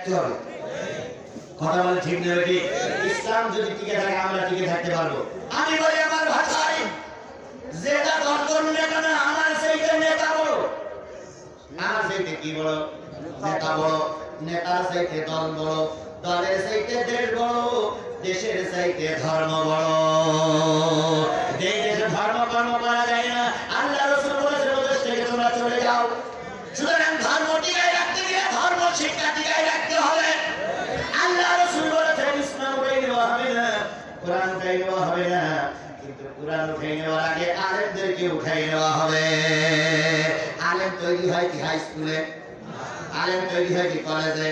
রাখতে হবে। কথা বলে ঠিক না বেটি? ইসলাম যদি টিকে থাকে আমরা টিকে থাকতে পারবো। আমি বলি আমার ভাষায়, যেটা দল করুন না কেন আমার সেইটা নেতা বড়। আমার সেইটা কি বড়? নেতা বড়। নেতার চাইতে দল বড়, দলের চাইতে দেশ বড়, দেশের চাইতে ধর্ম বড়। দেশে ধর্ম কর্ম করা যায় না। আল্লাহ রাসূল বলেছেন ওদের থেকে তোমরা চলে যাও। সুতরাং ধর্ম টিকায় রাখতে গেলে ধর্ম শিক্ষা টিকায় রাখতে হবে। আল্লাহ রাসূল বলেছেন ইসলাম উঠাই নেওয়া হবে না, কোরআন উঠাই নেওয়া হবে না, কিন্তু কোরআন উঠাই নেওয়ার আগে আলেমদেরকে উঠাই নেওয়া হবে। আলেম তৈরি হয় কি হাই স্কুলে? আলেম তৈরি হয় কি কলেজে?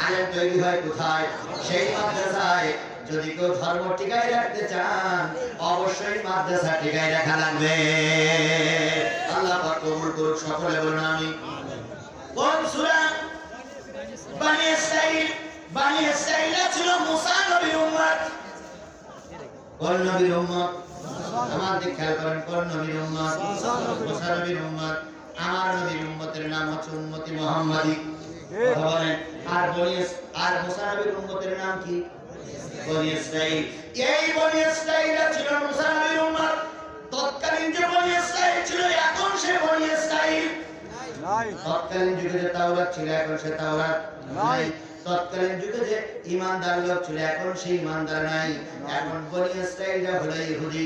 আলেম তৈরি হয় কোথায়? সেই মাদ্রাসায়। যদি কেউ ধর্ম টিকায় রাখতে চান অবশ্যই মাদ্রাসা টিকায় রাখা লাগবে। আল্লাহ পাক কবুল করুক, সকলে বলুন আমিন। কোন সূরা? বনী ইসরাঈল। বনী ইসরাঈল ছিল মুসা নবীর উম্মত। কোন নবীর উম্মত? আমার দিকে খেয়াল করেন, কোন নবীর উম্মত? মুসা নবীর উম্মত। আমার নবীর উম্মতের নাম হচ্ছে উম্মতি মুহাম্মাদি। কথা বলেন। আর মুসা নবীর উম্মতের নাম কি? বনী ইসরাঈল। এই বনী ইসরাঈল ছিল মুসা নবীর উম্মত। তৎকালীন যে বনী ইসরাঈল ছিল এখন সে বনী ইসরাঈল নাই। তৎকালীন যুগে যে তাওরাত ছিল এখন সে তাওরাত নাই। তৎকালীন যুগে যে ঈমানদার লোক ছিল এখন সেই ঈমানদার নাই। এখন বনী ইসরাঈলরা হলো ইহুদি।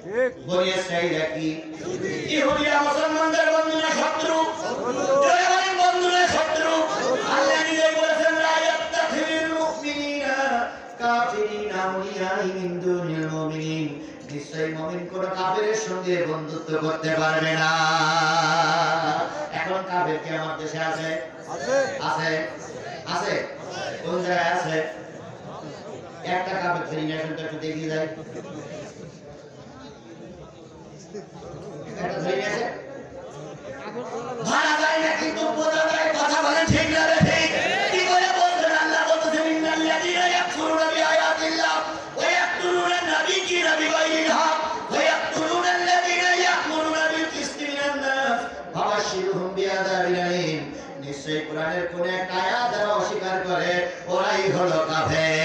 ঠিক। বনী ইসরাঈলরা কি? ইহুদিরা মুসলমানদের বন্ধু না শত্রু? জয় বলেন বন্ধু না শত্রু? আল্লাহ নিজেই বলেছেন লা ইয়াত্তাখিযুল মুমিনুনা কাফিরিনা আউলিয়া মিন দুনিল মুমিনিন। নিশ্চয়ই মুমিন কোন কাফেরের সঙ্গে বন্ধুত্ব করতে পারবে না। এখন কাফের কি আমার দেশে আছে? আছে। আছে। আছে। কোন জায়গায় আছে? একটা কাফের ফেরি নেশনটা একটু দেখিয়ে যায়। একটা ফেরি আছে ভাড়া যায় না কিন্তু বোঝা যায়। কথা বলেন ঠিক না রে? ঠিক। কি করে বলছেন? আল্লাহ বলতেছেন ইন্নাল্লাযীনা ইয়াকফুরুনা বিআয়াতিল্লাহ ওয়া ইয়াকতুলুনা নাবিয়্যিনা বিগাইরিল হক ওয়া ইয়াকতুলুনা আল্লাযীনা ইয়া'মুরুনা বিল কিসতি মিনান নাস ফাবাশশিরহুম বিআযাবিন আলীম। নিশ্চয়ই কোরআনের কোন একটা আয়াত যারা অস্বীকার করে ওরাই হলো কাফের।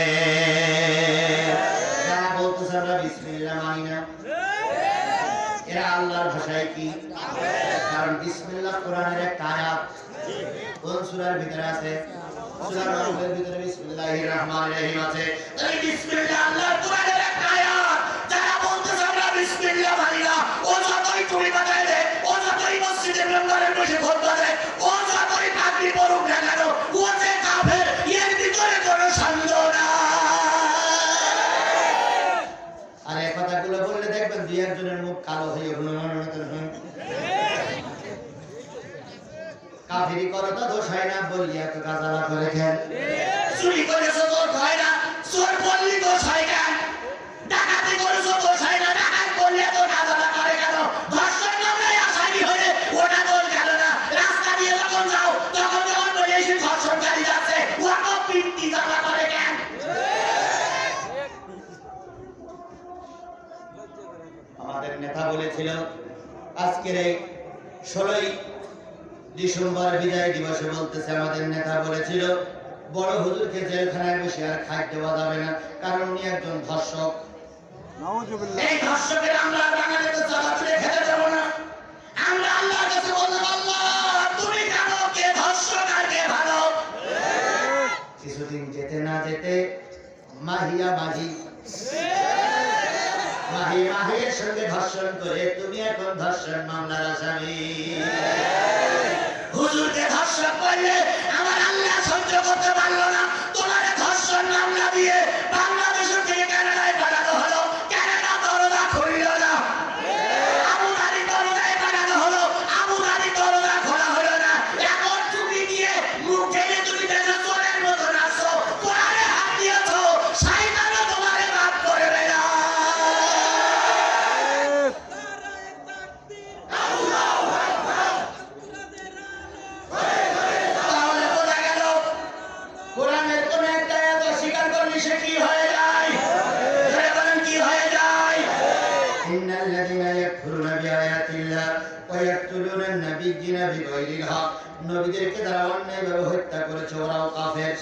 যারা বলতেছে আমরা বিসমিল্লাহ মানি না, এরা আল্লাহর ভাষায় কি? কারণ বিসমিল্লাহ কোরআনের একটা আয়াত। কোন সূরার ভিতরে আছে? সূরা নূরের ভিতরে বিসমিল্লাহির রহমানির রহিম আছে। এই বিসমিল্লাহ আল্লাহর কোরআনের একটা আয়াত। যারা বলতেছে আমরা বিসমিল্লাহ মানি না, ও যতই তুমি বাজায় দে, ও যতই মসজিদের মেম্বারে বসে খুতবা দেয়, ও যতই পাগড়ি পরুক না কেন, ও যে কাফের এর ভিতরে কোনো সন্দেহ নাই। আর এই কথাগুলো বললে দেখবেন দুই একজনের মুখ কালো হয়ে গেল। কাফিরি করে তো দোষ হয় না বললি এত গাজালা করে কেন? চুরি করেছো দোষ হয় না, চোর বললি দোষ হয় কেন? ডাকাতি করেছো দোষ হয় না, ডাকাত বললে তো গাজালা করে কেন? ধর্ষণ মামলায় আসামি হয়ে ওটা দোষ গেল না। রাস্তা দিয়ে যখন যাও তখন যখন বলে এসে ধর্ষণকারী যাচ্ছে ওটা পিন্তি জ্বালা করে কেন? আমাদের নেতা বলেছিল আজকের এই 16ই ডিসেম্বর বিজয় দিবসে বলতেছে আমাদের নেতা বলেছিল বড় হুজুরকে জেলখানায় বসে আর খাদ্য দেওয়া যাবে না, কারণ উনি একজন ধর্ষক। এই ধর্ষকের আমরা বাঙালিতে চালা তুলে খেতে দেবো না। আমরা আল্লাহর কাছে বললাম আল্লাহ তুমি জানো কে ধর্ষক আর কে ভালো। কিছুদিন যেতে না যেতে মাহিয়া মাহিয়ের সঙ্গে ধর্ষণ করে তুমি এখন ধর্ষণ মামলার আসামি। হুজুরকে ধর্ষণ করলে আমার আল্লাহ সহ্য করতে পারলো না। তোমার ধর্ষণ মামলা দিয়ে বাংলাদেশ থেকে কানাডায় পাঠানো হলো, কানাডা দরজা খুলল না। আবু ধাবি দরজায় পাঠানো হলো, আবু ধাবি দরজা খোলা হলো না। এখন তুমি দিয়ে মুখ ঢেকে তুমি দেশে চোরের মতো নাচছো, কোরআনে হাত দিয়েছো, শয়তানও তোমারে মাফ করবে না। তাহলে নাবিয়্যিনা বিগাইরিল হক, নবীদেরকে যারা অন্যায়ভাবে হত্যা করেছে ওরাও কাফের।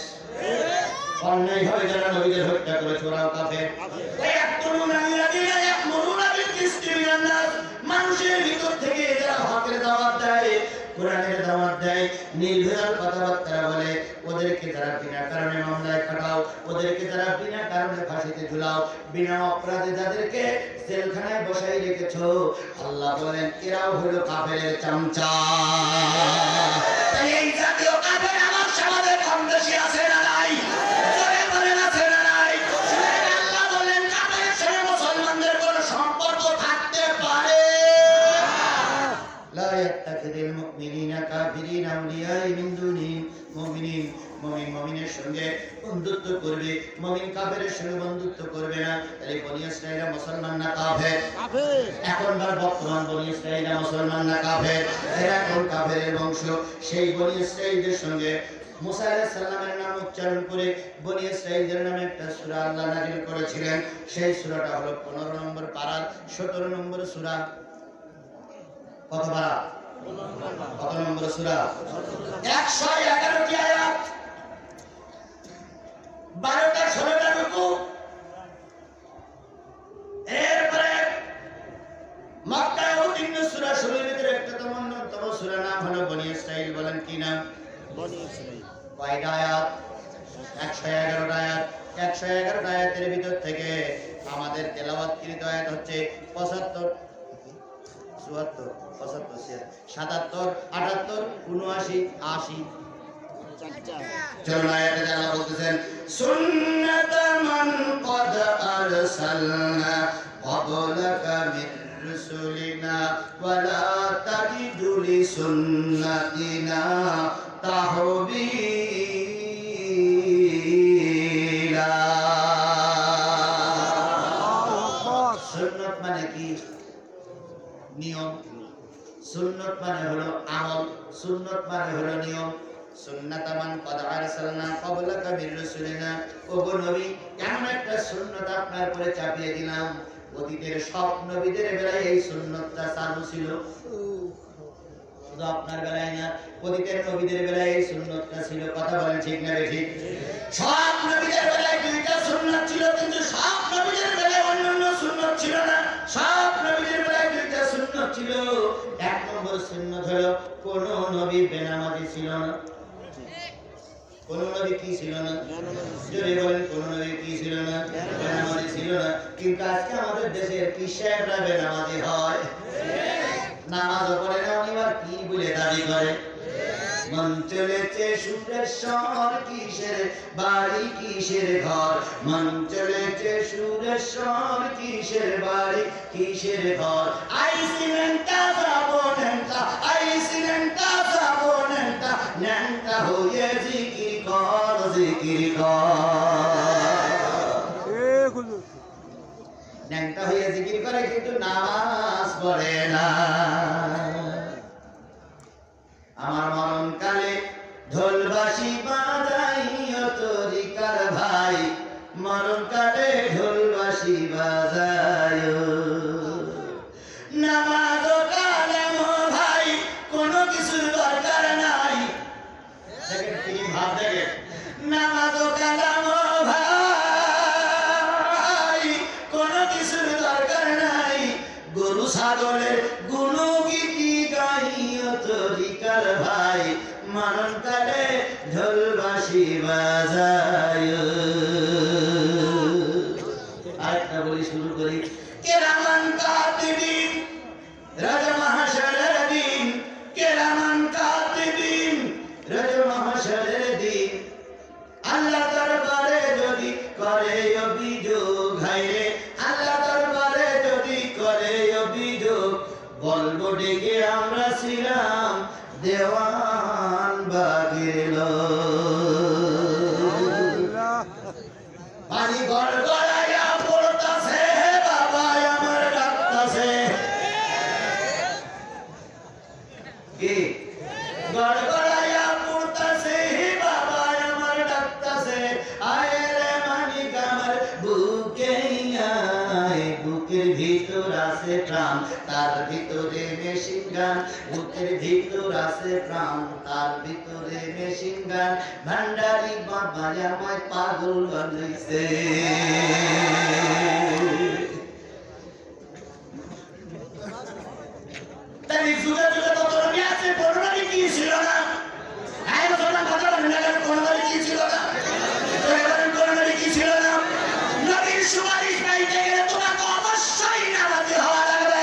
অন্যায়ভাবে যারা নবীদের হত্যা করেছে ওরাও কাফের। মানুষের ভিতর থেকে যারা হকের দাওয়াত দেয়, কোরআনের দাওয়াত দেয়, নির্ভেজাল কথাবার্তা বলে, ওদেরকে যারা বিনা কারণে মামলায় খাটাও, ওদেরকে যারা বিনা কারণে ফাঁসিতে ঝুলাও, বিনা অপরাধে যাদেরকে জেলখানায় বসাই রেখেছো, আল্লাহ বলেন এরাও হলো কাফেরের চামচা। তাই এই জাতীয় কাফের আমার সমাজে কম বেশি আছে না নাই? জোরে বলেন আছে না নাই? আল্লাহ বলেন কাফেরের সঙ্গে মুসলমানদের কোনো সম্পর্ক থাকতে পারে? لا يتخذ المؤمنين كافرين أولياء من دون المؤمنين। মুমিনের সঙ্গে বন্ধুত্ব করবে, মুমিন কাফেরের সঙ্গে বন্ধুত্ব করবে না। তাহলে বনি ইসরাঈলরা মুসলমান না কাফের? এখনকার বর্তমান বনি ইসরাঈলরা মুসলমান না কাফের? এরা কোন কাফেরের বংশ? সেই বনি ইসরাঈলদের সঙ্গে মুসা আলাইহিস সালামের নাম উচ্চারণ করে বনি ইসরাঈলদের নামে একটা সূরা আল্লাহ নাযিল করেছিলেন। সেই সূরাটা হলো 15 নম্বর পারার 17 নম্বর সূরা। কত পারা? কত নম্বর সূরা? 111টি আয়াত, 12টা 16টা রুকু। এরপরে মক্কায় অবতীর্ণ সূরা 16 এর ভিতরে একটা অন্যতম সূরা নাম হলো বনি ইসরাঈল। বলেন কি নাম? বনি ইসরাঈল। কয়টা আয়াত? 111টা আয়াত। 111টা আয়াতের ভিতর থেকে আমাদের তেলাওয়াতকৃত আয়াত হচ্ছে 75, 74, 75, 77, 78, 79, 80। চলুন আয়াতে আল্লাহ বলতেছেন সুন্নাতামান ক্বাদ আরসালনা ক্বাবলাকা মির রুসুলিনা ওয়ালা তাজিদু লিসুন্নাতিনা তাহবিলা। সুন্নাত মানে কি? নিয়ম। সুন্নাত মানে হলো আমল, সুন্নাত মানে হলো নিয়ম। সুন্নাতামান ক্বাদ আরসালনা ক্বাবলাকা মির রুসুলিনা, ওগো নবী এমন একটা সুন্নাত আপনার উপরে চাপিয়ে দিলাম, অতীতের সব নবীদের বেলায় এই সুন্নাতটা চালু ছিল, শুধু আপনার বেলায় না, অতীতের নবীদের বেলায় এই সুন্নাতটা ছিল। কথা বলেন ঠিক না ঠিক? সব নবীদের বেলায় দুইটা সুন্নাত ছিল, কিন্তু সব নবীদের বেলায় অন্যান্য সুন্নাত ছিল না। সব নবীদের বেলায় দুইটা সুন্নাত ছিল। এক নম্বর সুন্নাত হলো কোন নবী বেনামাজি ছিল না। কোন নবী কি ছিল না? যদি বলেন কোন নবী কি ছিল না? বেনামাজি ছিল না। কিন্তু আজকে আমাদের দেশের পীর সাহেবরা বেনামাজি হয়, নামাজও পড়ে না, এবার কি বলে দাবি করে? মন চলেছে সুরেশ্বর কিসের বাড়ি কিসের ঘর, মন চলেছে সুরেশ্বর কিসের বাড়ি কিসের ঘর। আইসিলেন্টা যাবো নেন্টা, আইসিলেন্টা যাবো নেন্টা, নেন্টা হয়ে জিকির কর, জিকির কর। নেন্টা হয়ে জিকির করে কিন্তু নামাজ পড়ে না। আমার মরণকালে ঢোলবাসি বাজাইও তরিকার ভাই, মরণকালে ঢোলবাসি বাজাইও। নামাজ কালাম ভাই কোনো কিছুর দরকার নাই। দেখেন তিনি ভাব দেখেন, নামাজ কালাম ভাই কোনো কিছুর দরকার নাই। গরু ছাগলের গুণগীতি গাইও তরিকার ভাই, মরণকালে ঢোলবাসি বাজায়। আরেকটা বলি, শুরু করি। কেরামান কাতিবিন, রাজা মাহশারের দিন, কেরামান কাতিবিন, রাজা মাহশারের দিন, আল্লাহ দরবারে যদি করে অভিযোগ, হায়রে আল্লাহ দরবারে যদি করে অভিযোগ, বলবো ডেকে আমরা ছিলাম দেওয়ান বাগের পানি গড়গড়াইয়া পড়তাছে, বাবা আমার ডাকতাছে। কি গড়গড়াইয়া পড়তাছে, বাবা আমার ডাকতাছে। আয় রে মানিক আমার বুকে আয়, বুকের ভিতর আছে প্রাণ, তার ভিতরে মেশিন গান, বুকের ভিতর আছে প্রাণ, তার ভিতরে মেশিন গান। ভান্ডারি বাবা আমায় পাগল বানাইছে। তাই যুগে যুগে কত নবী আছে, কোন নবী কি ছিল না? এই মুসলমান কথা বলেন না, কোন নবী কি ছিল না? কোন নবী কি ছিল না? নবীর সুপারিশ পাইতে গেলে তোমাকে অবশ্যই নামাজি হওয়া লাগবে।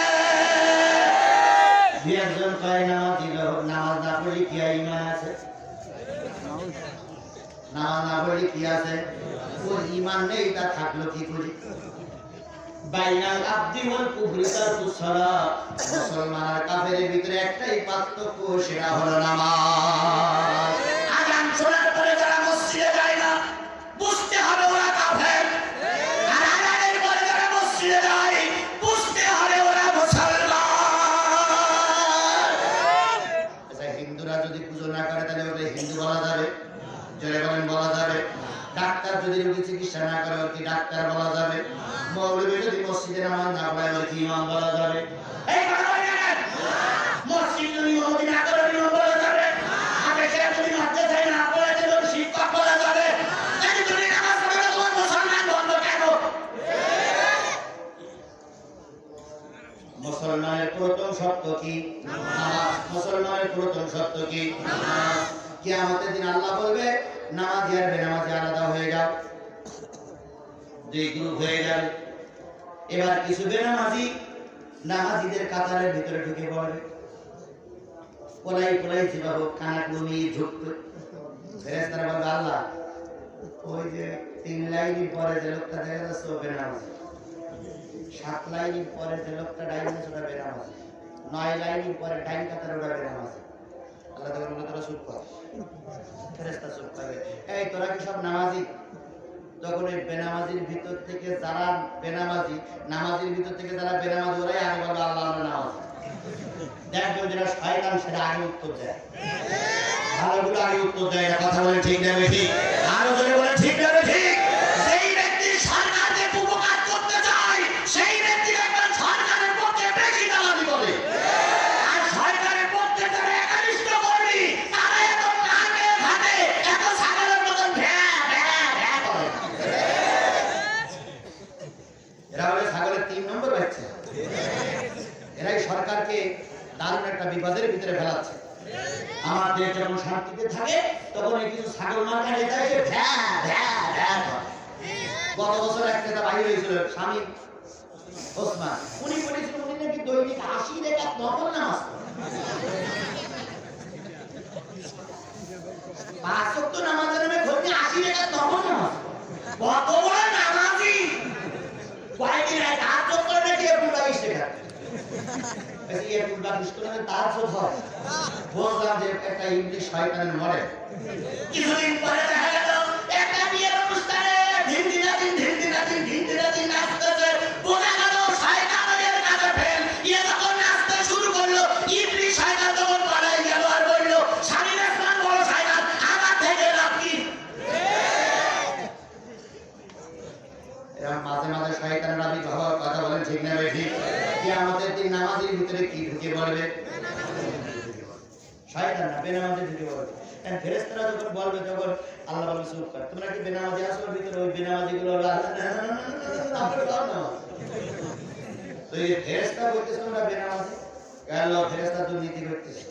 একজন কয় নামাজি লোক, নামাজ না পড়লে কি ঈমান আছে? নামাজ না পড়লে কি আছে? ওর ঈমান নেই, তা থাকলো কি করে? বাইনাল আব্দি ওয়াল কুফরি তারকুস সালাত। মুসলমান আর কাফেরের ভিতরে একটাই পার্থক্য, সেটা হলো নামাজ। আযান শোনার পরে যারা মসজিদে যায় না, বুঝতে হবে ওরা কাফের। আর আযানের পরে যারা মসজিদে যায়, বুঝতে হবে ওরা মুসলমান। আচ্ছা, হিন্দুরা যদি পূজা না করে তাহলে ওকে হিন্দু বলা যাবে? জোরে বলেন, বলা যাবে? ডাক্তার যদি রোগী চিকিৎসা না করে ওকে ডাক্তার বলা যাবে? মৌলবী যদি মসজিদে নামাজ না পড়ে ওকে ইমাম বলা যাবে? এই কথা বলেন না। মসজিদ যদি ইমাম না করে ইমাম বলা যাবে? আদেশে যদি মাদ্রাসায় না পড়ে তাহলে শিক্ষক বলা যাবে? এই যদি নামাজ পড়ে না তোমার মুসলমান বন্ধ কেন? মুসলমানের প্রথম শর্ত কি? নামাজ। মুসলমানের প্রথম শর্ত কি? নামাজ। কিয়ামতের দিন আল্লাহ বলবে নামাজি আর বেনামাজি আলাদা হয়ে যাও, দুই গ্রুপ হয়ে যাবে। এবার কিছু বেনামাজি নামাজিদের কাতারের ভিতরে ঢুকে পড়বে, পলাই পলাই যেভাবে কানা কমি ঝুঁকবে। ফেরেশতারা বলবে আল্লাহ, ওই যে 3 লাইন পরে যে লোকটা দেখা যাচ্ছে ও বেনামাজি, 7 লাইন পরে যে লোকটা ডাইন ওটা বেনামাজি, 9 লাইন পরে ডাইন কাতারে ওটা বেনামাজি। আল্লাহ তাআলা বলে তোরা চুপ কর। ফেরেশতা চুপ করে, এই তোরা কি সব নামাজি? তখন এই বেনামাজির ভিতর থেকে যারা বেনামাজি, নামাজির ভিতর থেকে যারা বেনামাজি, ওরাই আগে বলবে আল্লাহ আমরা নামাজি। দেখবে যেটা শয়তান সেটা আগে উত্তর দেয়, ভালোগুলো আগে উত্তর দেয় না। কথা বলে ঠিক না ঠিক? আরো জোরে বলে ঠিক না ঠিক? সেই ব্যক্তি সরকারকে উপকার করতে চায়, সেই ব্যক্তি একবার সরকারের পক্ষে বেশি দালালি করে। আর সরকারের পক্ষে যারা একানিষ্ঠ করবি, তারা এত নাকে ঘাটে, এত ছাগলের মতন ভ্যা ভ্যা ভ্যা করে। এরা হলো ছাগলের 3 নম্বর বাচ্চা। এরাই সরকারকে দারুণ একটা বিপদের ভিতরে ফেলাচ্ছে। আমাদের যখন শান্তিতে থাকে তখন এই কিছু ছাগল মার্কা নেতা এসে ভ্যা ভ্যা ভ্যা করে। গত বছর এক নেতা বাইরে হয়েছিল, স্বামী ওসমান, উনি বলেছিল উনি নাকি দৈনিক 80 রাকাত নফল নামাজ পড়েন। 5 ওয়াক্ত নামাজের নামে ঘটে 80 রাকাত নফল নামাজ। কত বড় নামাজি! কয়েকদিন আগে তাহাজ্জুদ করে নাকি 22 রাকাত। এই 22 করে তাহাজ্জুদ হয়। বললাম যে একটা ইবলিশ শয়তানের মডেল। কিছুদিন পরে দেখা গেল একটা বিয়ের অনুষ্ঠানে ধিনদিনাদিন নাচতেছে। বোঝা গেল শয়তানের কাছে ফেল। ইয়ে যখন নাচতে শুরু করলো, ইবলিশ শয়তান তখন পালাই গেল আর বলল, স্বামীর আসমান বড় শয়তান, আমার থেকে লাভ কি? এরা মাঝে মাঝে শয়তানের আবির্ভাব। কথা বলেন ঠিক না ঠিক? কিয়ামতের দিন নামাজের ভিতরে কি ঢুকে পড়বে? শয়তান না, বেনামাজি ঢুকে পড়বে। কারণ ফেরেশতারা যখন বলবে তখন আল্লাহ বলবে চুপ কর, তোমরা কি বেনামাজি আছো? ভিতরে ওই বেনামাজিগুলো হলো তো এই ফেরেশতা বলতেছে তোমরা বেনামাজি। আল্লাহ ফেরেশতা দুর্নীতি করতেছে,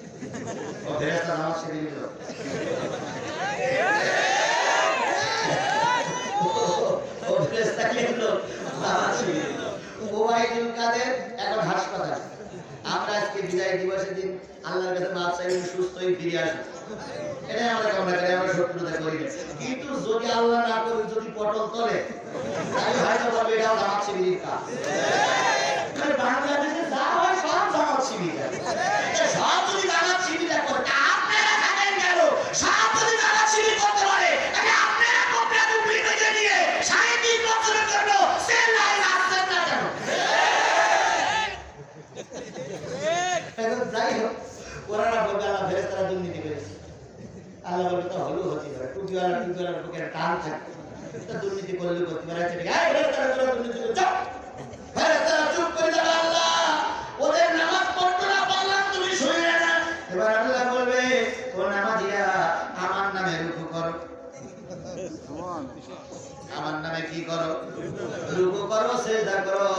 ও ফেরেশতা নামাজ ছেড়ে দিল। ও ফেরেশতা কি হলো? নামাজ ছেড়ে দিল। ওবাইদুল কাদের এখন হাসপাতালে। আমরা আজকে বিদায় দিবসের দিন আল্লাহর কাছে মাফ চাই, সুস্থ হয়ে ফিরে আসি। এটাই আমরা কামনা করি, আমরা শত্রুতা করি না। কিন্তু যদি আল্লাহ না করে যদি পটল তলে, তাহলে হয়তো বলবে এটাও জামাত শিবিরের কাজ। বাংলাদেশে যা হয় সব জামাত শিবির, সব যদি জামাত শিবির করে, আপনারা থাকেন কেন? সব যদি জামাত শিবির করতে পারে, তাহলে আপনারা কোপরা টুপি বেঁধে নিয়ে 3.5 বছরের জন্য সেলাই আসছেন না কেন? যাই হোক, ওরা বলবে আল্লাহ ফেরেশতারা দুর্নীতি করেছে। আল্লাহ বলবে তো হলো হতে পারে, টুপিওয়ালার বুকে টান থাকে, দুর্নীতি করলে করতে পারে। ফেরেশতারা দুর্নীতি করে চুপ, ফেরেশতারা চুপ করে যাবে। আল্লাহ ওদের নামাজ পড়তো না, বললাম আমার নামে কি করো? রুকু করো, সিজদা করো।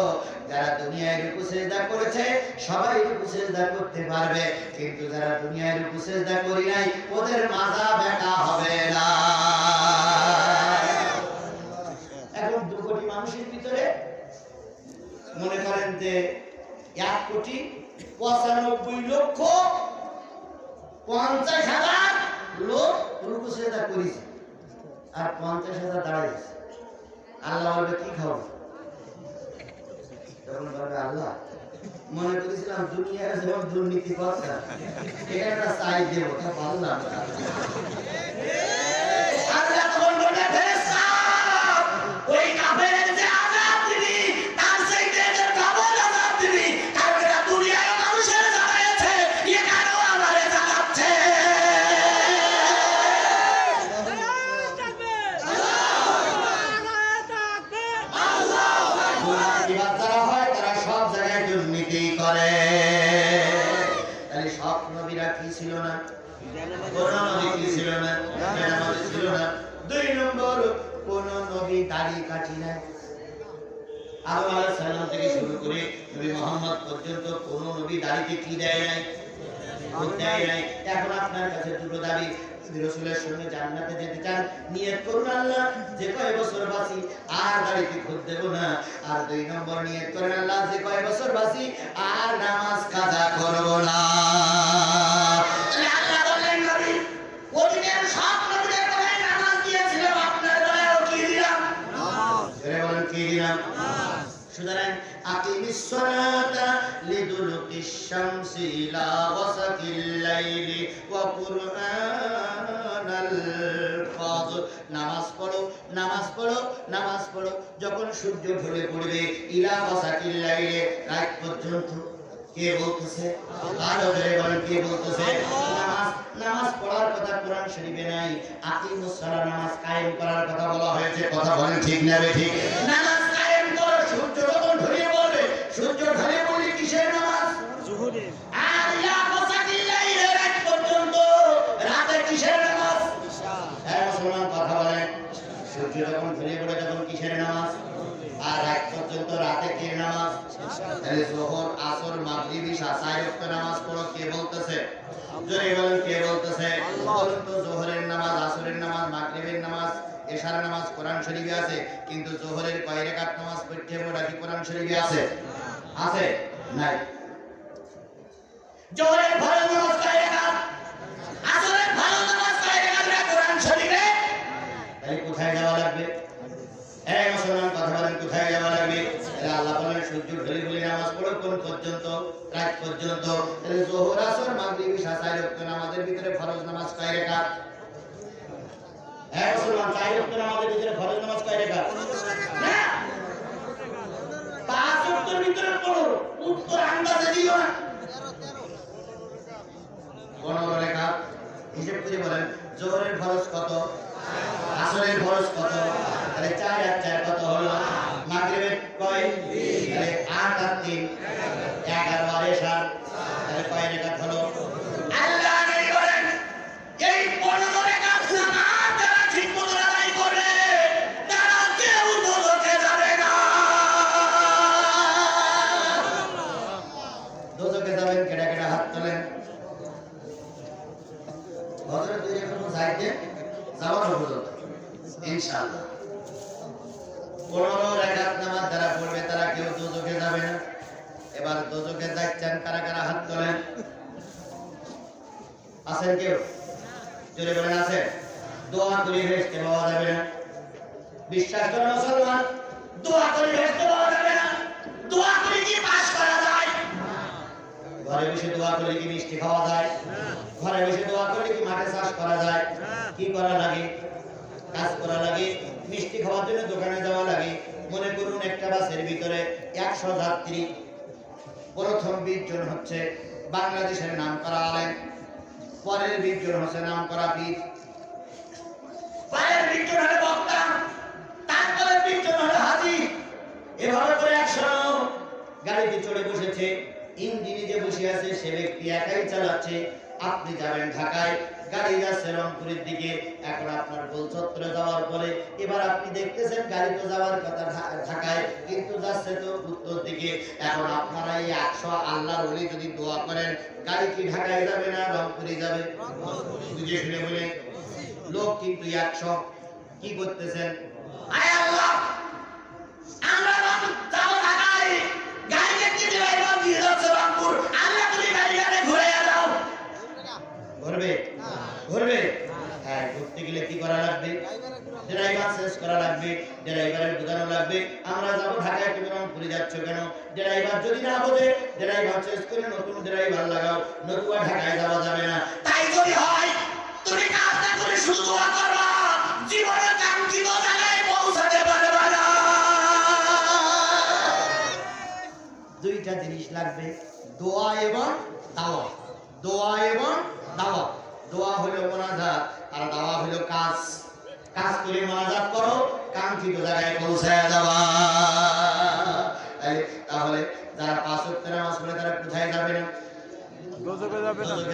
যারা দুনিয়ায় রুকু সিজদা করেছে সবাই রুকু সিজদা করতে পারবে, কিন্তু যারা দুনিয়ায় রুকু সিজদা করি নাই ওদের মাজা ব্যথা হবে না। এখন 2 কোটি মানুষের ভিতরে মনে করেন যে 1,95,50,000 লোক রুকু সিজদা করেছে আর 50,000 দাঁড়িয়েছে। আল্লাহ বলবে কি খাও? তখন বলবে আল্লাহ মনে করেছিলাম দুনিয়ার যেমন দুর্নীতি করছে এটা একটা চাই দেবো, তা ভালো না। আল্লাহ তখন বলবে ফেরেশতা ওই কাফেরের যে আযাব দিবি তার চাইতে এদের ডাবল আযাব দিবি, কারণ এরা দুনিয়ায় মানুষের জ্বালায়েছে, এখানেও আমারে জ্বালাচ্ছে। যারা হয় তারা সব জায়গায় দুর্নীতি করে। তাহলে সব নবীরা কি ছিল না? কোন নবী কি ছিল না? মেরামত ছিল না। 2 নম্বর, কোন নবী দাড়ি কাটি নাই। আদম আলাইহিস সালাম থেকে শুরু করে নবী মুহাম্মদ পর্যন্ত কোন নবী দাড়িতে কি দেয় নাই? খুদ দেয় নাই। এখন আপনার কাছে দুটো দাবি, রাসূলের সঙ্গে জান্নাতে যেতে চান, নিয়ত করুন আল্লাহ যে কয় বছর বাঁচি আর দাড়িতে খুদ দেব না। আর 2 নম্বর নিয়ত করেন আল্লাহ যে কয় বছর বাঁচি আর নামাজ কাজা করব না। আল্লাহ বললেন নবী ওদিনের সব নবীদের বেলায় নামাজ দিয়েছিলাম, আপনার বেলায়ও কি দিলাম? নামাজ। এরে বলেন কি দিলাম? নামাজ। সুতরাং আকিমিস সালাতা লিদুলুকিশ শামসি ইলা ওয়াসাকিল লাইলি ওয়া কুরআনাল ফাজর। নামাজ পড়ো, নামাজ পড়ো, নামাজ পড়ো যখন সূর্য ঢলে পড়বে ইলা ওয়াসাকিল লাইলি, রাত পর্যন্ত। কে বলতেছে? আরো জোরে বলেন কে বলতেছে? নামাজ, নামাজ পড়ার কথা কোরআন শরীফে নাই। আকিমুস সালাত নামাজ কায়েম করার কথা বলা হয়েছে। কথা বলেন ঠিক না বেঠিক? নামাজ কায়েম করো সূর্য যখন ঢলে পড়বে। সূর্য ঢলে পড়লে কিসের নামাজ? জোহরের। আর ইলা ওয়াসাকিল লাইলি, রাত পর্যন্ত রাতে কিসের নামাজ? ইশা। হ্যাঁ মুসলমান কথা বলেন। সূর্য যখন ঢলে পড়ে তখন কিসের নামাজ? আর রাত পর্যন্ত রাতে কি নামাজ? তাহলে যোহর, আসর, মাগরিব, ইশা 4 ওয়াক্ত নামাজ পড়ো। কে বলতেছে? জোরে বলেন কে বলতেছে? বলুন তো যোহরের নামাজ, আসরের নামাজ, মাগরিবের নামাজ, এশার নামাজ কোরআন শরীফে আছে, কিন্তু যোহরের কয় রাকাত নামাজ পড়তে হবে ওটা কি কোরআন শরীফে আছে? আছে? নাই। যোহরের ফরজ নামাজ কয় রাকাত? আসরের ফরজ নামাজ কয় রাকাত? কোরআন শরীফে। তাহলে কোথায় যাওয়া লাগবে? এই মুসলমান কথা বলেন কোথায় যাওয়া লাগবে? আল্লাহ বলেন সূর্য ঢলে পড়লে নামাজ পড়ো কোন পর্যন্ত? রাত পর্যন্ত। তাহলে যোহর, আসর, মাগরিব, ইশা 4 ওয়াক্ত নামাজের ভিতরে ফরজ নামাজ কয় রাকাত? এই মুসলমান 4 ওয়াক্ত নামাজের ভিতরে ফরজ নামাজ কয় রাকাত? না, 5 ওয়াক্তের ভিতরে পড়ো। উত্তর আন্দাজে দিও না। 15 রাকাত। হিসাব করে বলেন যোহরের ফরজ কত? আসরের ফরজ কত? তাহলে 4 আর 4 কত হলো? মাগরিবের কয়? তাহলে 8 আর 3 11 আর 7 তাহলে কয় রাকাত হলো? আল্লাহ নবী বলেন এই 15 রাকাত নামাজ যারা ঠিকমতো আদায় করবে তারা কেউ দোজখে যাবে না। দোজখে যাবেন কেডা কেডা হাত তোলেন। হযরত দুই এখন যাইতে যাওয়ার হলো ইনশাআল্লাহ। 15 রাকাত নামাজ যারা পড়বে তারা কেউ দোজখে যাবে না। এবার দোজখে যাচ্ছেন কারা কারা হাত তোলেন। আছেন কেউ? জোরে বলেন আছে? দোয়া করে ভেস্তে পাওয়া যাবে না। বিশ্বাস করেন মুসলমান, দোয়া করে ভেস্তে পাওয়া যাবে না। দোয়া করে কি পাস করা যায়? ঘরে বসে দোয়া করে কি মিষ্টি খাওয়া যায়? ঘরে বসে দোয়া করে কি মাঠে চাষ করা যায়? কি করা লাগে? কাজ করা লাগে। মিষ্টি খাওয়ার জন্য দোকানে যাওয়া লাগে। মনে করুন একটা বাসের ভিতরে 100 যাত্রী। প্রথম 20 জন হচ্ছে বাংলাদেশের নাম করা আলেম, পরের 20 জন হচ্ছে নাম করা পীর, পরের 20 জন হলো বক্তা, তারপরের 20 জন হলো হাজী। এভাবে করে 100 গাড়িতে চড়ে বসেছে। ইঞ্জিনে যে বসে আছে সে ব্যক্তি একাই চালাচ্ছে। আপনি যাবেন ঢাকায়, গাড়ি যাচ্ছে রংপুরের দিকে। এখন আপনার গোল চত্বরে যাওয়ার পরে এবার আপনি দেখতেছেন গাড়ি তো যাওয়ার কথা ঢাকায়, কিন্তু যাচ্ছে তো উত্তর দিকে। এখন আপনারা এই 100 আল্লাহর ওলি যদি দোয়া করেন, গাড়ি কি ঢাকায় যাবে না রংপুরে যাবে? বুঝে শুনে বলে লোক কিন্তু 100 কি করতেছেন, আয় আল্লাহ আমরা যাব ঢাকায়, গাড়ি দেখতে ড্রাইভার দিয়ে যাচ্ছে রংপুর, আল্লাহ তুমি গাড়ি ঘুরে যাও। ঘুরবে ঘুরবে? হ্যাঁ, ঘুরতে গেলে কি করা লাগবে? ড্রাইভার চেঞ্জ করা লাগবে, ড্রাইভারের বোঝানো লাগবে আমরা যাব ঢাকায়, তুমি রংপুরে যাচ্ছ কেন? ড্রাইভার যদি না বোঝে ড্রাইভার চেঞ্জ করে নতুন ড্রাইভার লাগাও, নতুবা ঢাকায় যাওয়া যাবে না। তাই যদি হয় তুমি কাজ না করে শুধু দোয়া করবা, জীবনে কাঙ্ক্ষিত জায়গায় পৌঁছাতে পারবা না। দুইটা জিনিস লাগবে, দোয়া এবং দাওয়া। দোয়া এবং দাওয়া। দোয়া হলো মুনাজাত আর দাওয়া হলো কাজ। কাজ করে মুনাজাত করো, কাঙ্ক্ষিত জায়গায় পৌঁছায় যাবা। তাহলে যারা 5 ওয়াক্ত নামাজ পড়ে তারা কোথায় যাবে না? দোজখে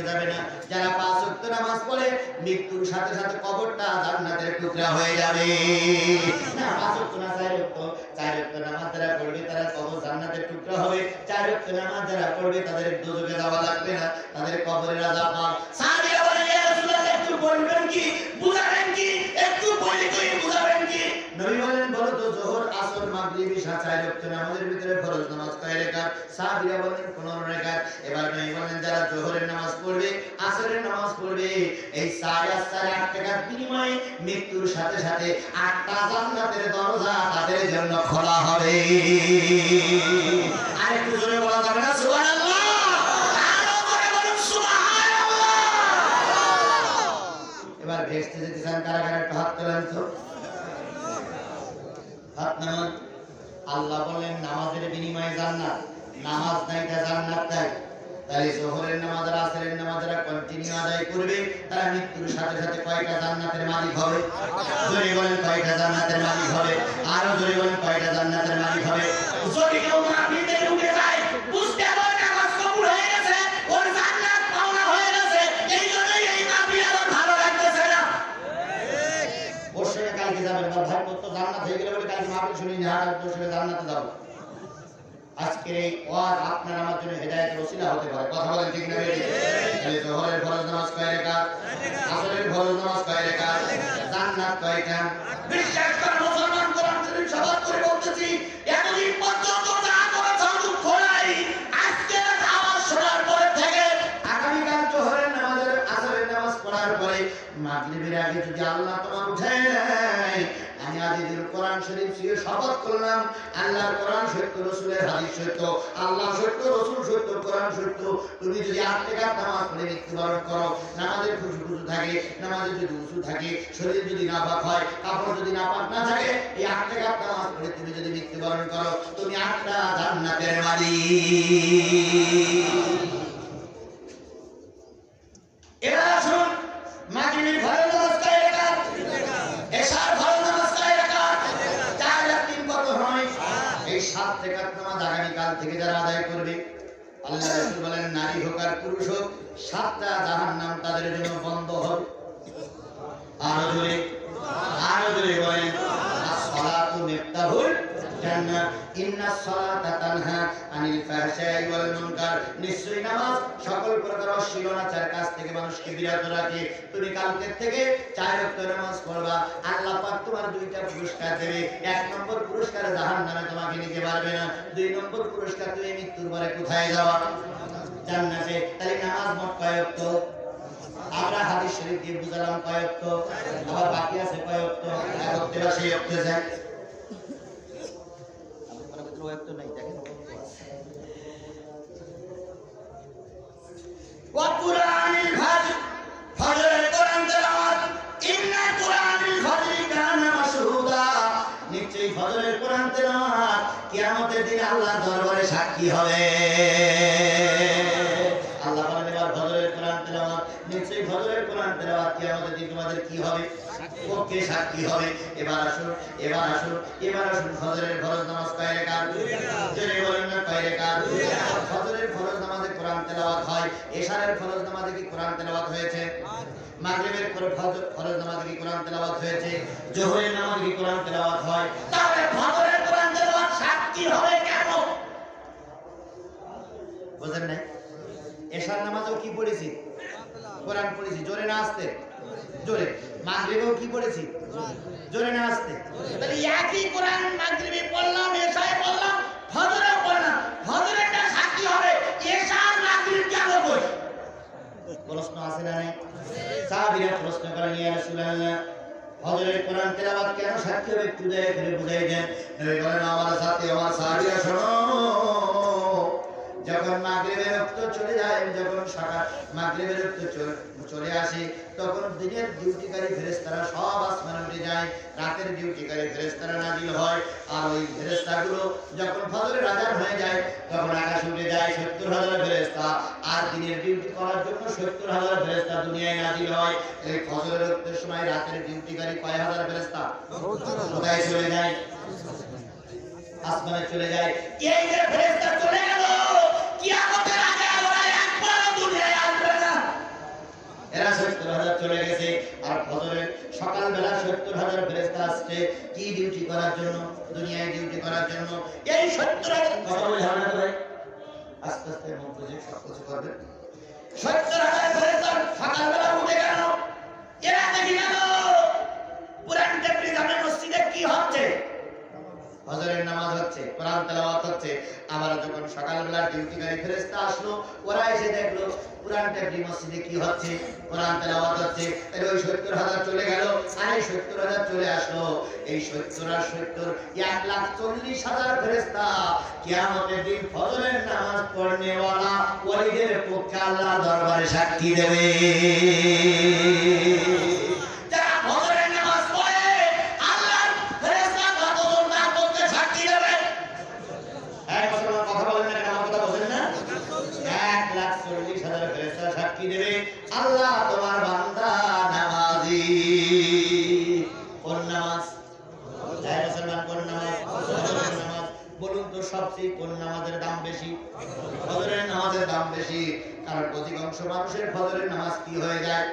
যাবে না। যারা 5 ওয়াক্ত নামাজ পড়ে মৃত্যুর সাথে সাথে কবরটা জান্নাতের টুকরা হয়ে যাবে। না 5 ওয়াক্ত না 4 ওয়াক্ত, 4 ওয়াক্ত নামাজ যারা পড়বে তারা কবর জান্নাতের টুকরা হবে। 4 ওয়াক্ত নামাজ যারা পড়বে তাদের দোজখে যাওয়া লাগবে না, তাদের কবরের আযাব মাফ। সাহাবীরা বলেন ইয়া রাসূলুল্লাহ একটু বলবেন কি, বুঝাবেন কি, একটু বলি তুই বুঝাবেন কি? নবী বলেন বলো তো যোহর আসর মাগরিব ইশা 4 ওয়াক্ত নামাজের ভিতরে ফরজ নামাজ কয় রাকাত? সাহাবীরা বলেন 15 রাকাত। এবার নবী বলেন যারা যোহরের নামাজ পড়বে, আসরের নামাজ পড়বে, এই 4 রাকাত বিনিময়ে মৃত্যুর সাথে সাথে 8টা জান্নাতের দরজা তাদের জন্য খোলা হবে। আর একটু জোরে বলা যাবে না সুবহানাল্লাহ? আরো জোরে বলুন সুবহানাল্লাহ। এবার ভেস্তে যেতে চান কারা কারা একটু হাত তোলেন তো। হাত নামান। আল্লাহ বলেন নামাজের বিনিময়ে জান্নাত, নামাজ নাই তা জান্নাত নাই। তাই যোহরের নামাজ আর আসরের নামাজ যারা কন্টিনিউ আদায় করবে তারা মৃত্যুর সাথে সাথে কয়টা জান্নাতের মালিক হবে? জোরে বলেন কয়টা জান্নাতের মালিক হবে? আরো জোরে বলেন কয়টা জান্নাতের মালিক হবে? যদি কেউ মাহফিলে ঢুকে যায় বুঝতে হবে নামাজ কবুল হয়ে গেছে, ওর জান্নাত পাওনা হয়ে গেছে, এই জন্যই এই মাহফিল আমার ভালো লাগতেছে না। বসে কালকে যাবেন বা ভাই কত জান্নাত হয়ে গেলে বলে কালকে মাহফিল শুনি না, আর বসে জান্নাতে যাব। আজকের এই ওয়াজ আপনার আমার জন্য হেদায়েতের ওসিলা হতে পারে। কথা বলেন ঠিক না বেঠিক? তাহলে যোহরের ফরজ নামাজ কয় রাকাত? আসরের ফরজ নামাজ কয় রাকাত? জান্নাত কয়টা? বিশ্বাস করেন মুসলমান, কোরআন শরীফ শপথ করে বলতেছি এতদিন পর্যন্ত যা করেছ দুঃখ নাই। আজকে আওয়াজ শোনার পরে থেকে আগামীকাল যোহরের নামাজের আসরের নামাজ পড়ার পরে মাগরিবের আগে যদি আল্লাহ তোমার উঠায় নেয়, আমি আজিজুল কোরআন শরীফ দিয়ে শপথ করলাম আল্লাহর কোরআন সত্য, রাসূলের হাদিস সত্য, আল্লাহ সত্য, রাসূল সত্য, কোরআন সত্য। তুমি যদি 8 রাকাত নামাজ পড়ে মৃত্যুবরণ করো, নামাজের খুশবু থাকে, নামাজে যদি উযু থাকে, শরীর যদি নাপাক হয়, কাপড় যদি নাপাক না থাকে, এই 8 রাকাত নামাজ পড়ে তুমি যদি মৃত্যুবরণ করো, তুমি 8টা জান্নাতের মালিক। এবার আসুন মাগরিবের ফরজ নামাজ কয় রাকাত? এশার ফরজ নামাজ কয় রাকাত? 4 আর 3 কত হয়? এই 7 রাকাত নামাজ আগামীকাল থেকে যারা আদায় করবে, আল্লাহ রাসূল বলেন নারী হোক আর পুরুষ হোক 7টা জাহান্নাম তাদের জন্য বন্ধ হবে। আরো জোরে বলেন as-সালাতু মিফতাহুল জান্নাহ ইন্নাস সালাতা তানহা আনিল ফাহশাই ওয়াল মুনকার। নিশ্চয়ই নামাজ সকল প্রকার অশ্লীলতার কাজ থেকে মানুষকে বিরত রাখে। তুমি কালকে থেকে 4 ওয়াক্ত নামাজ পড়বা, আল্লাহ পাক তোমার 2টা পুরস্কার দেবে। 1 নম্বর পুরস্কার জাহান্নামে তোমাকে নিতে পারবে না, 2 নম্বর পুরস্কার তুমি মৃত্যুর পরে কোথায় যাবা? জান্নাতে। তাহলে নামাজ মোট কয় ওয়াক্ত? আমরা হাদিস শরীফ দিয়ে বুঝালাম কয় ওয়াক্ত, আবার বাকি আছে কয় ওয়াক্ত? এক ওয়াক্ত বা সেই ওয়াক্তে যায়। আপনারা ভিতরে ওয়াক্ত নাই দেখেন। ওয়া কুরআনিল ফাজর, ফজরের কোরআন তেলাওয়াত, ইন্না কুরআনিল ফাজরি কানা মাশহুদা। নিশ্চয়ই ফজরের কোরআন তেলাওয়াত কিয়ামতের দিন আল্লাহর দরবারে সাক্ষী হবে। আল্লাহ বলেন এবার ফজরের কোরআন তেলাওয়াত, নিশ্চয়ই ফজরের কোরআন তেলাওয়াত কিয়ামতের দিন তোমাদের কি হবে? পক্ষে সাক্ষী হবে। এবার আসুন ফজরের ফরজ নামাজ কয় রাকাত? জোরে বলেন না কয় রাকাত? ফজরের ফরজ নামাজে কোরআন তেলাওয়াত হয়, এশারের ফরজ নামাজে কি কোরআন তেলাওয়াত হয়েছে? মাগরিবের পরে ফরজ নামাজে কি কোরআন তেলাওয়াত হয়েছে, জোহরের নামাজে কি কোরআন তেলাওয়াত হয়, তাহলে ফজরের কোরআন তেলাওয়াত সাক্ষী হবে কেন? বুঝেন নাই? এশার নামাজেও কি পড়েছি? কোরআন পড়েছি। জোরে না আসতে? জোরে। মাগরিবেও কি পড়েছি? জোরে না আসতে? তাহলে একই কোরআন মাগরিবে পড়লাম, এশায় পড়লাম, ফজরে পড়লাম, ফজরেরটা সাক্ষী হবে, এশার মাগরিব কেন কই? প্রশ্ন আছে না নাই? সাহাবীরা প্রশ্ন করেন, ইয়া রাসূলুল্লাহ, ফজরের কোরআন তেলাওয়াত কেন সাক্ষী হবে, একটু দয়া করে বুঝাই দেন। নবী বলেন, আমার সাথে আমার সাহাবীরা শোনো, যখন মাগরিবের ওয়াক্ত চলে যায়, যখন সকাল মাগরিবের ওয়াক্ত চলে আসে, তখন দিনের ডিউটিকারী ফেরেশতারা সব আসমানে উঠে যায়, রাতের ডিউটিকারী ফেরেশতারা নাজিল হয়। আর ওই ফেরেশতাগুলো যখন ফজরের আযান হয়ে যায়, তখন আকাশে উঠে যায় ৭০,০০০ ফেরেশতা। আর দিনের ডিউটি করার জন্য ৭০,০০০ ফেরেশতা দুনিয়ায় নাজিল হয়। এই ফজরের ওয়াক্তের সময় রাতের ডিউটিকারী কয় হাজার ফেরেশতা কোথায় চলে যায়? আসমানে চলে যায়। এই যে ফেরেশতা চলে গেল, কিয়ামতের আগে ওরা একবারও দুনিয়ায় আসবে না। এরা ৭০,০০০ চলে গেছে। আর ফজরের সকালবেলা ৭০,০০০ ফেরেশতা আসছে কি ডিউটি করার জন্য? দুনিয়ায় ডিউটি করার জন্য। এই ৭০,০০০ কথা বলে হবে না ভাই, আস্তে আস্তে মন বুঝে সব কিছু করবেন। ৭০,০০০ ফেরেশতা সকালবেলা উঠে গেল, এরা দেখে গেল পুরান টেপরি জামে মসজিদে কি হচ্ছে? ফজরের নামাজ হচ্ছে, কোরআন তেলাওয়াত হচ্ছে। আবার যখন সকালবেলা ডিউটিকারী ফেরেশতা আসলো, ওরা এসে দেখলো কোরআন টেপরি মসজিদে কি হচ্ছে? কোরআন তেলাওয়াত হচ্ছে। তাহলে ওই ৭০,০০০ চলে গেল, আর এই ৭০,০০০ চলে আসলো। এই ৭০ আর ৭০ ১,৪০,০০০ ফেরেশতা কিয়ামতের দিন ফজরের নামাজ পড়নেওয়ালা ওয়ালিদের পক্ষে আল্লাহর দরবারে সাক্ষী দেবে। আল্লাহ তোমার বান্দা নামাজি। কোন নামাজ? মুসলমান কোন নামাজ? ফজরের নামাজ। বলুন তো সবচেয়ে কোন নামাজের দাম বেশি? ফজরের নামাজের দাম বেশি। কারণ অধিকাংশ মানুষের ফজরের নামাজ কি হয়ে যায়?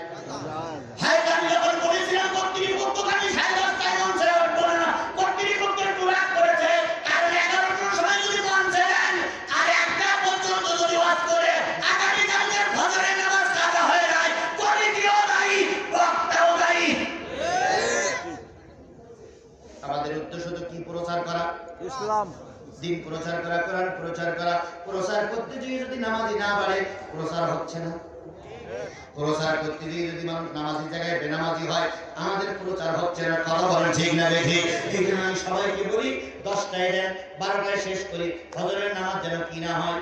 হ্যাঁ, আমি যখন বলেছিলাম কর্তৃপক্ষকে সাড়ে 10টায় মঞ্চে উঠবো না, কর্তৃপক্ষের প্রভাব করেছে। কারণ 11টার সময় যদি মঞ্চে দেন আর 1টা পর্যন্ত যদি ওয়াজ করে আগামীকালকের ফজরের নামাজ কাজা হয়ে যায়, কমিটিও দায়ী, বক্তাও দায়ী। আমাদের উদ্দেশ্য তো কি? প্রচার করা ইসলাম, দিন প্রচার করা, কোরআন প্রচার করা। প্রচার করতে গিয়ে যদি নামাজি না বাড়ে, প্রচার হচ্ছে না। প্রচার করতে গিয়ে যদি মানুষ নামাজি জায়গায় বেনামাজি হয়, আমাদের প্রচার হচ্ছে না। কথা বলেন ঠিক না বেঠিক? এই জন্য আমি সবাইকে বলি 10টায় দেন, 12টায় শেষ করি, ফজরের নামাজ যেন কি না হয়,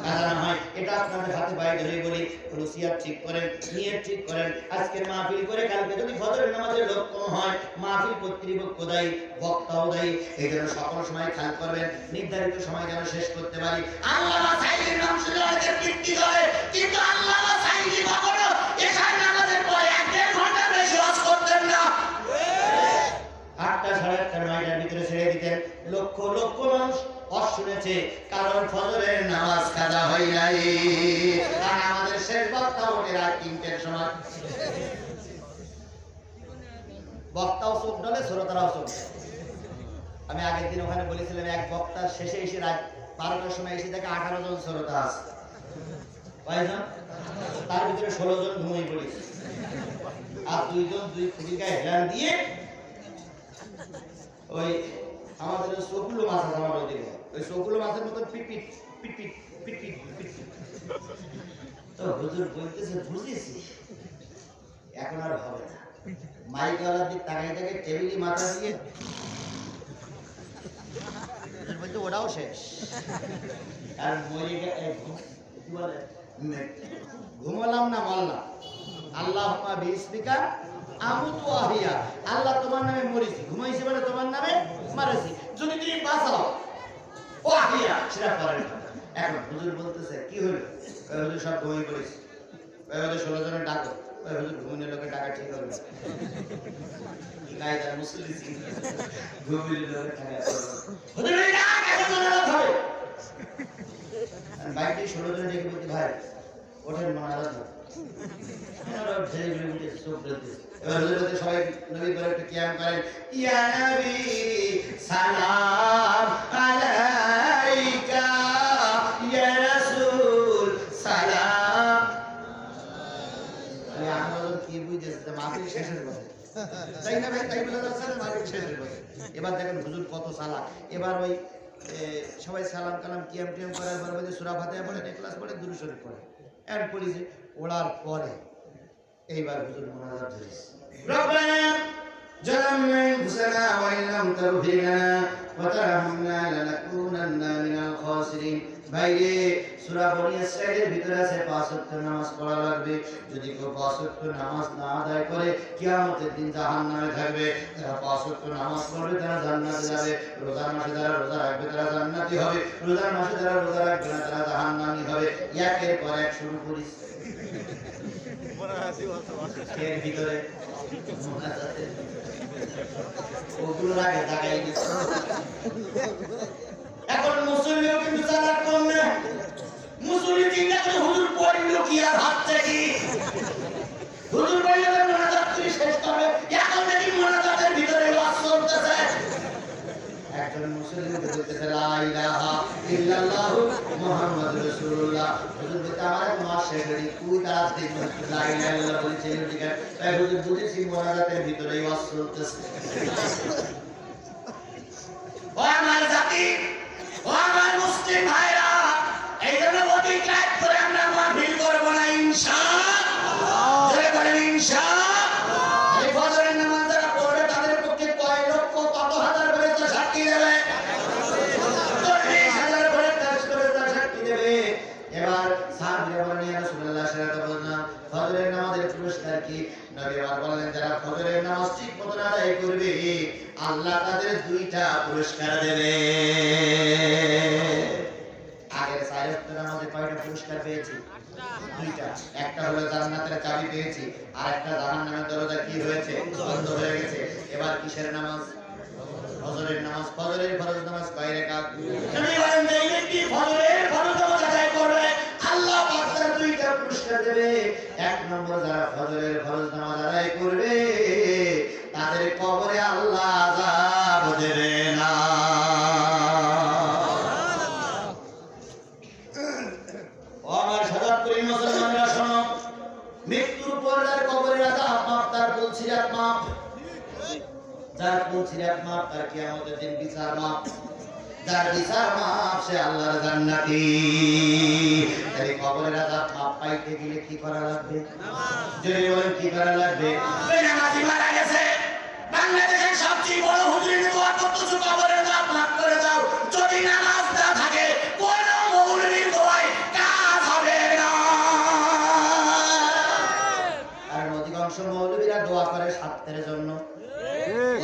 কাজা না হয়। এটা আপনাদের হাতে পায়ে ধরে বলি, রুসিয়াত ঠিক করেন, নিয়ত ঠিক করেন। আজকের মাহফিল করে কালকে যদি ফজরের নামাজের লোক কম হয়, মাহফিল কর্তৃপক্ষ দায়ী, বক্তাও দায়ী। এই জন্য সকল সময় খেয়াল করবেন, নির্ধারিত সময় যেন শেষ করতে পারি। আল্লাহ সাইয়ের নাম শুনে আমাদের তৃপ্তি হয়, কিন্তু আল্লাহ সাইয়ের কখনো এশার নামাজের পরে 1.5 ঘন্টা বেশি ওয়াজ করতেন না। 8টা, 8:30, 9টার ভিতরে ছেড়ে দিতেন। লক্ষ লক্ষ মানুষ ওয়াজ শুনেছে, কারণ ফজরের নামাজ কাজা হয় নাই। আর আমাদের শেষ বক্তা ওঠে রাত 3টের সময়। বক্তাও চোখ ডলে, শ্রোতারাও চোখ ডলে। আমি আগের দিন ওখানে বলেছিলাম, এক বক্তার শেষে এসে রাত 12টার সময় এসে দেখে 18 জন শ্রোতা আছে। কয়জন? তার ভিতরে 16 জন ঘুমিয়ে পড়েছে, আর 2 জন 2 খুঁটিকায় হেলান দিয়ে ওই আমাদের চকুলো মাছ আছে আমার ওদিকে, ওই চকুলো মাছের মতন পিটপিট পিটপিট পিটপিট পিটপিট। তো হুজুর বলতেছে, বুঝেছি এখন আর হবে না। মাইকওয়ালার দিক তাকাই তাকাই টেবিলি মাথা দিয়ে বলতে ওটাও শেষ। আর মরে ঘুমালাম না মারলাম। আল্লাহুম্মা বিসমিকা আমুতু আহিয়া। আল্লাহ তোমার নামে মরেছি, ঘুমাইছি মানে তোমার নামে মারেছি, যদি তুমি বাঁচাও ও আহিয়া সেটা করেন। এখন হুজুর বলতেছে কি হলো? হুজুর সব ঘুমিয়ে পড়েছি। হুজুর 16 জনের ডাকো। হুজুর ঘুমিয়ে লোকে টাকা ঠিক করবে কি কায়দার মুসলিম ঘুমিয়ে লোকে টাকা হুজুর না কেন মনে রাখবে। বাইকে 16 জন ডেকে বলতে, ভাই ওঠেন মহারাজ এবার হুজুর সবাই নবী করে একটু কিয়াম করেন ইয়া নবী সালাম আলাইকা ইয়া রাসূল সালাম আমরা কি বুঝেছে মাহফিল শেষের কথা তাই না ভাই তাই বলে যাচ্ছে মাহফিল শেষের কথা এবার দেখেন হুজুর কত সালাম এবার ওই সবাই সালাম কালাম কিয়াম টিয়াম করার পর বলে সূরা ফাতিহা পড়ে ইখলাস পড়ে দুরূদ শরীফ পড়ে এন্ড পড়িছে ওড়ার পরে এইবার হুজুর মুনাজাত করেছে রব্বানা জালামনা আনফুসানা ওয়া ইন লাম তাগফির লানা ওয়া তারহামনা লানাকুনান্না মিনাল খাসিরিন ভাইরে সূরা বনি ইসরাঈলের ভিতরে আছে 5 ওয়াক্ত নামাজ পড়া লাগবে যদি কেউ 5 ওয়াক্ত নামাজ না আদায় করে কিয়ামতের দিন জাহান্নামে থাকবে যারা 5 ওয়াক্ত নামাজ পড়বে তারা জান্নাতে যাবে রোজার মাসে যারা রোজা রাখবে তারা জান্নাতি হবে রোজার মাসে যারা রোজা রাখবে না তারা জাহান্নামী হবে একের পর এক শুরু করিস এর ভিতরে ওগুলো আগে জায়গায় দিচ্ছে এখন মুসলিমও কিন্তু চালাক কম না মুসলিম চিন্তা করে হুজুর পড়লো কি আর ভাবছে কি হুজুর বললে মোনাজাত করে শেষ করবে এখন দেখি মোনাজাতের ভিতরে ওয়াজ চলতেছে একজন মুসলিম বলতেছে লা ইলাহা ইল্লাল্লাহু মুহাম্মাদুর রাসূলুল্লাহ হুজুর বলতে আমার এক মাস শেষ হয়ে তুই তার দিন লা ইলাহা ইল্লাল্লাহ বলছে ঠিক আছে তাই হুজুর বুঝেছি মোনাজাতের ভিতরে ওয়াজ চলতেছে ও আমার জাতি ও আমার মুসলিম ভাইরা এই জন্য অধিক রাত করে আমরা মাহফিল করব না ইনশাআল্লাহ জোরে বলেন ইনশাআল্লাহ এই ফজরের নামাজ যারা পড়ে তাদের পক্ষে কয় লক্ষ কত হাজার করে তো সাক্ষী দেবে 40,000 করে কাজ করে তা সাক্ষী দেবে এবার সাহাবীরা বলেন ইয়া রাসূলুল্লাহ সাল্লাল্লাহু আলাইহি ওয়াসাল্লাম ফজরের নামাজের পুরস্কার কি নবী আবার বললেন যারা ফজরের নামাজ ঠিক মতো আদায় করবে আল্লাহ তাদের দুইটা পুরস্কার দেবে আগের সাইয়্যিদ নামাজে কয়টা পুরস্কার পেয়েছি দুইটা একটা হলো জান্নাতের চাবি পেয়েছি আর একটা জাহান্নামের দরজা কি হয়েছে বন্ধ হয়ে গেছে এবার কিসের নামাজ ফজরের নামাজ ফজরের ফরজ নামাজ কয় রাকাত নবী বলেন যে ব্যক্তি ফজরের ফরজ নামাজ আদায় করবে আল্লাহ পাক তার দুইটা পুরস্কার দেবে এক নম্বর যারা ফজরের ফরজ নামাজ আদায় করবে তাদের কবরে আল্লাহ আযাব দেবে না ও আমার সাদাতপুরি মুসলমানরা শোনো মৃত্যুর পর তার কবরের আযাব মাফ তার কুলসিরাত মাফ যার কুলসিরাত মাফ তার কিয়ামতের দিন বিচার মাফ যার বিচার মাফ সে আল্লাহর জান্নাতি এই কবরের আযাব মাফ পাইতে গেলে কি করা লাগবে যদি বলেন কি করা লাগবে বেনামাজি মারা গেছে বাংলাদেশের সবচেয়ে বড় হুজুরের দোয়া করতেছো কবরের আযাব মাফ করে দাও যদি নামাজ না থাকে কোন মৌলবীর দোয়ায় কাজ হবে না আর অধিকাংশ মৌলবীরা দোয়া করে স্বার্থের জন্য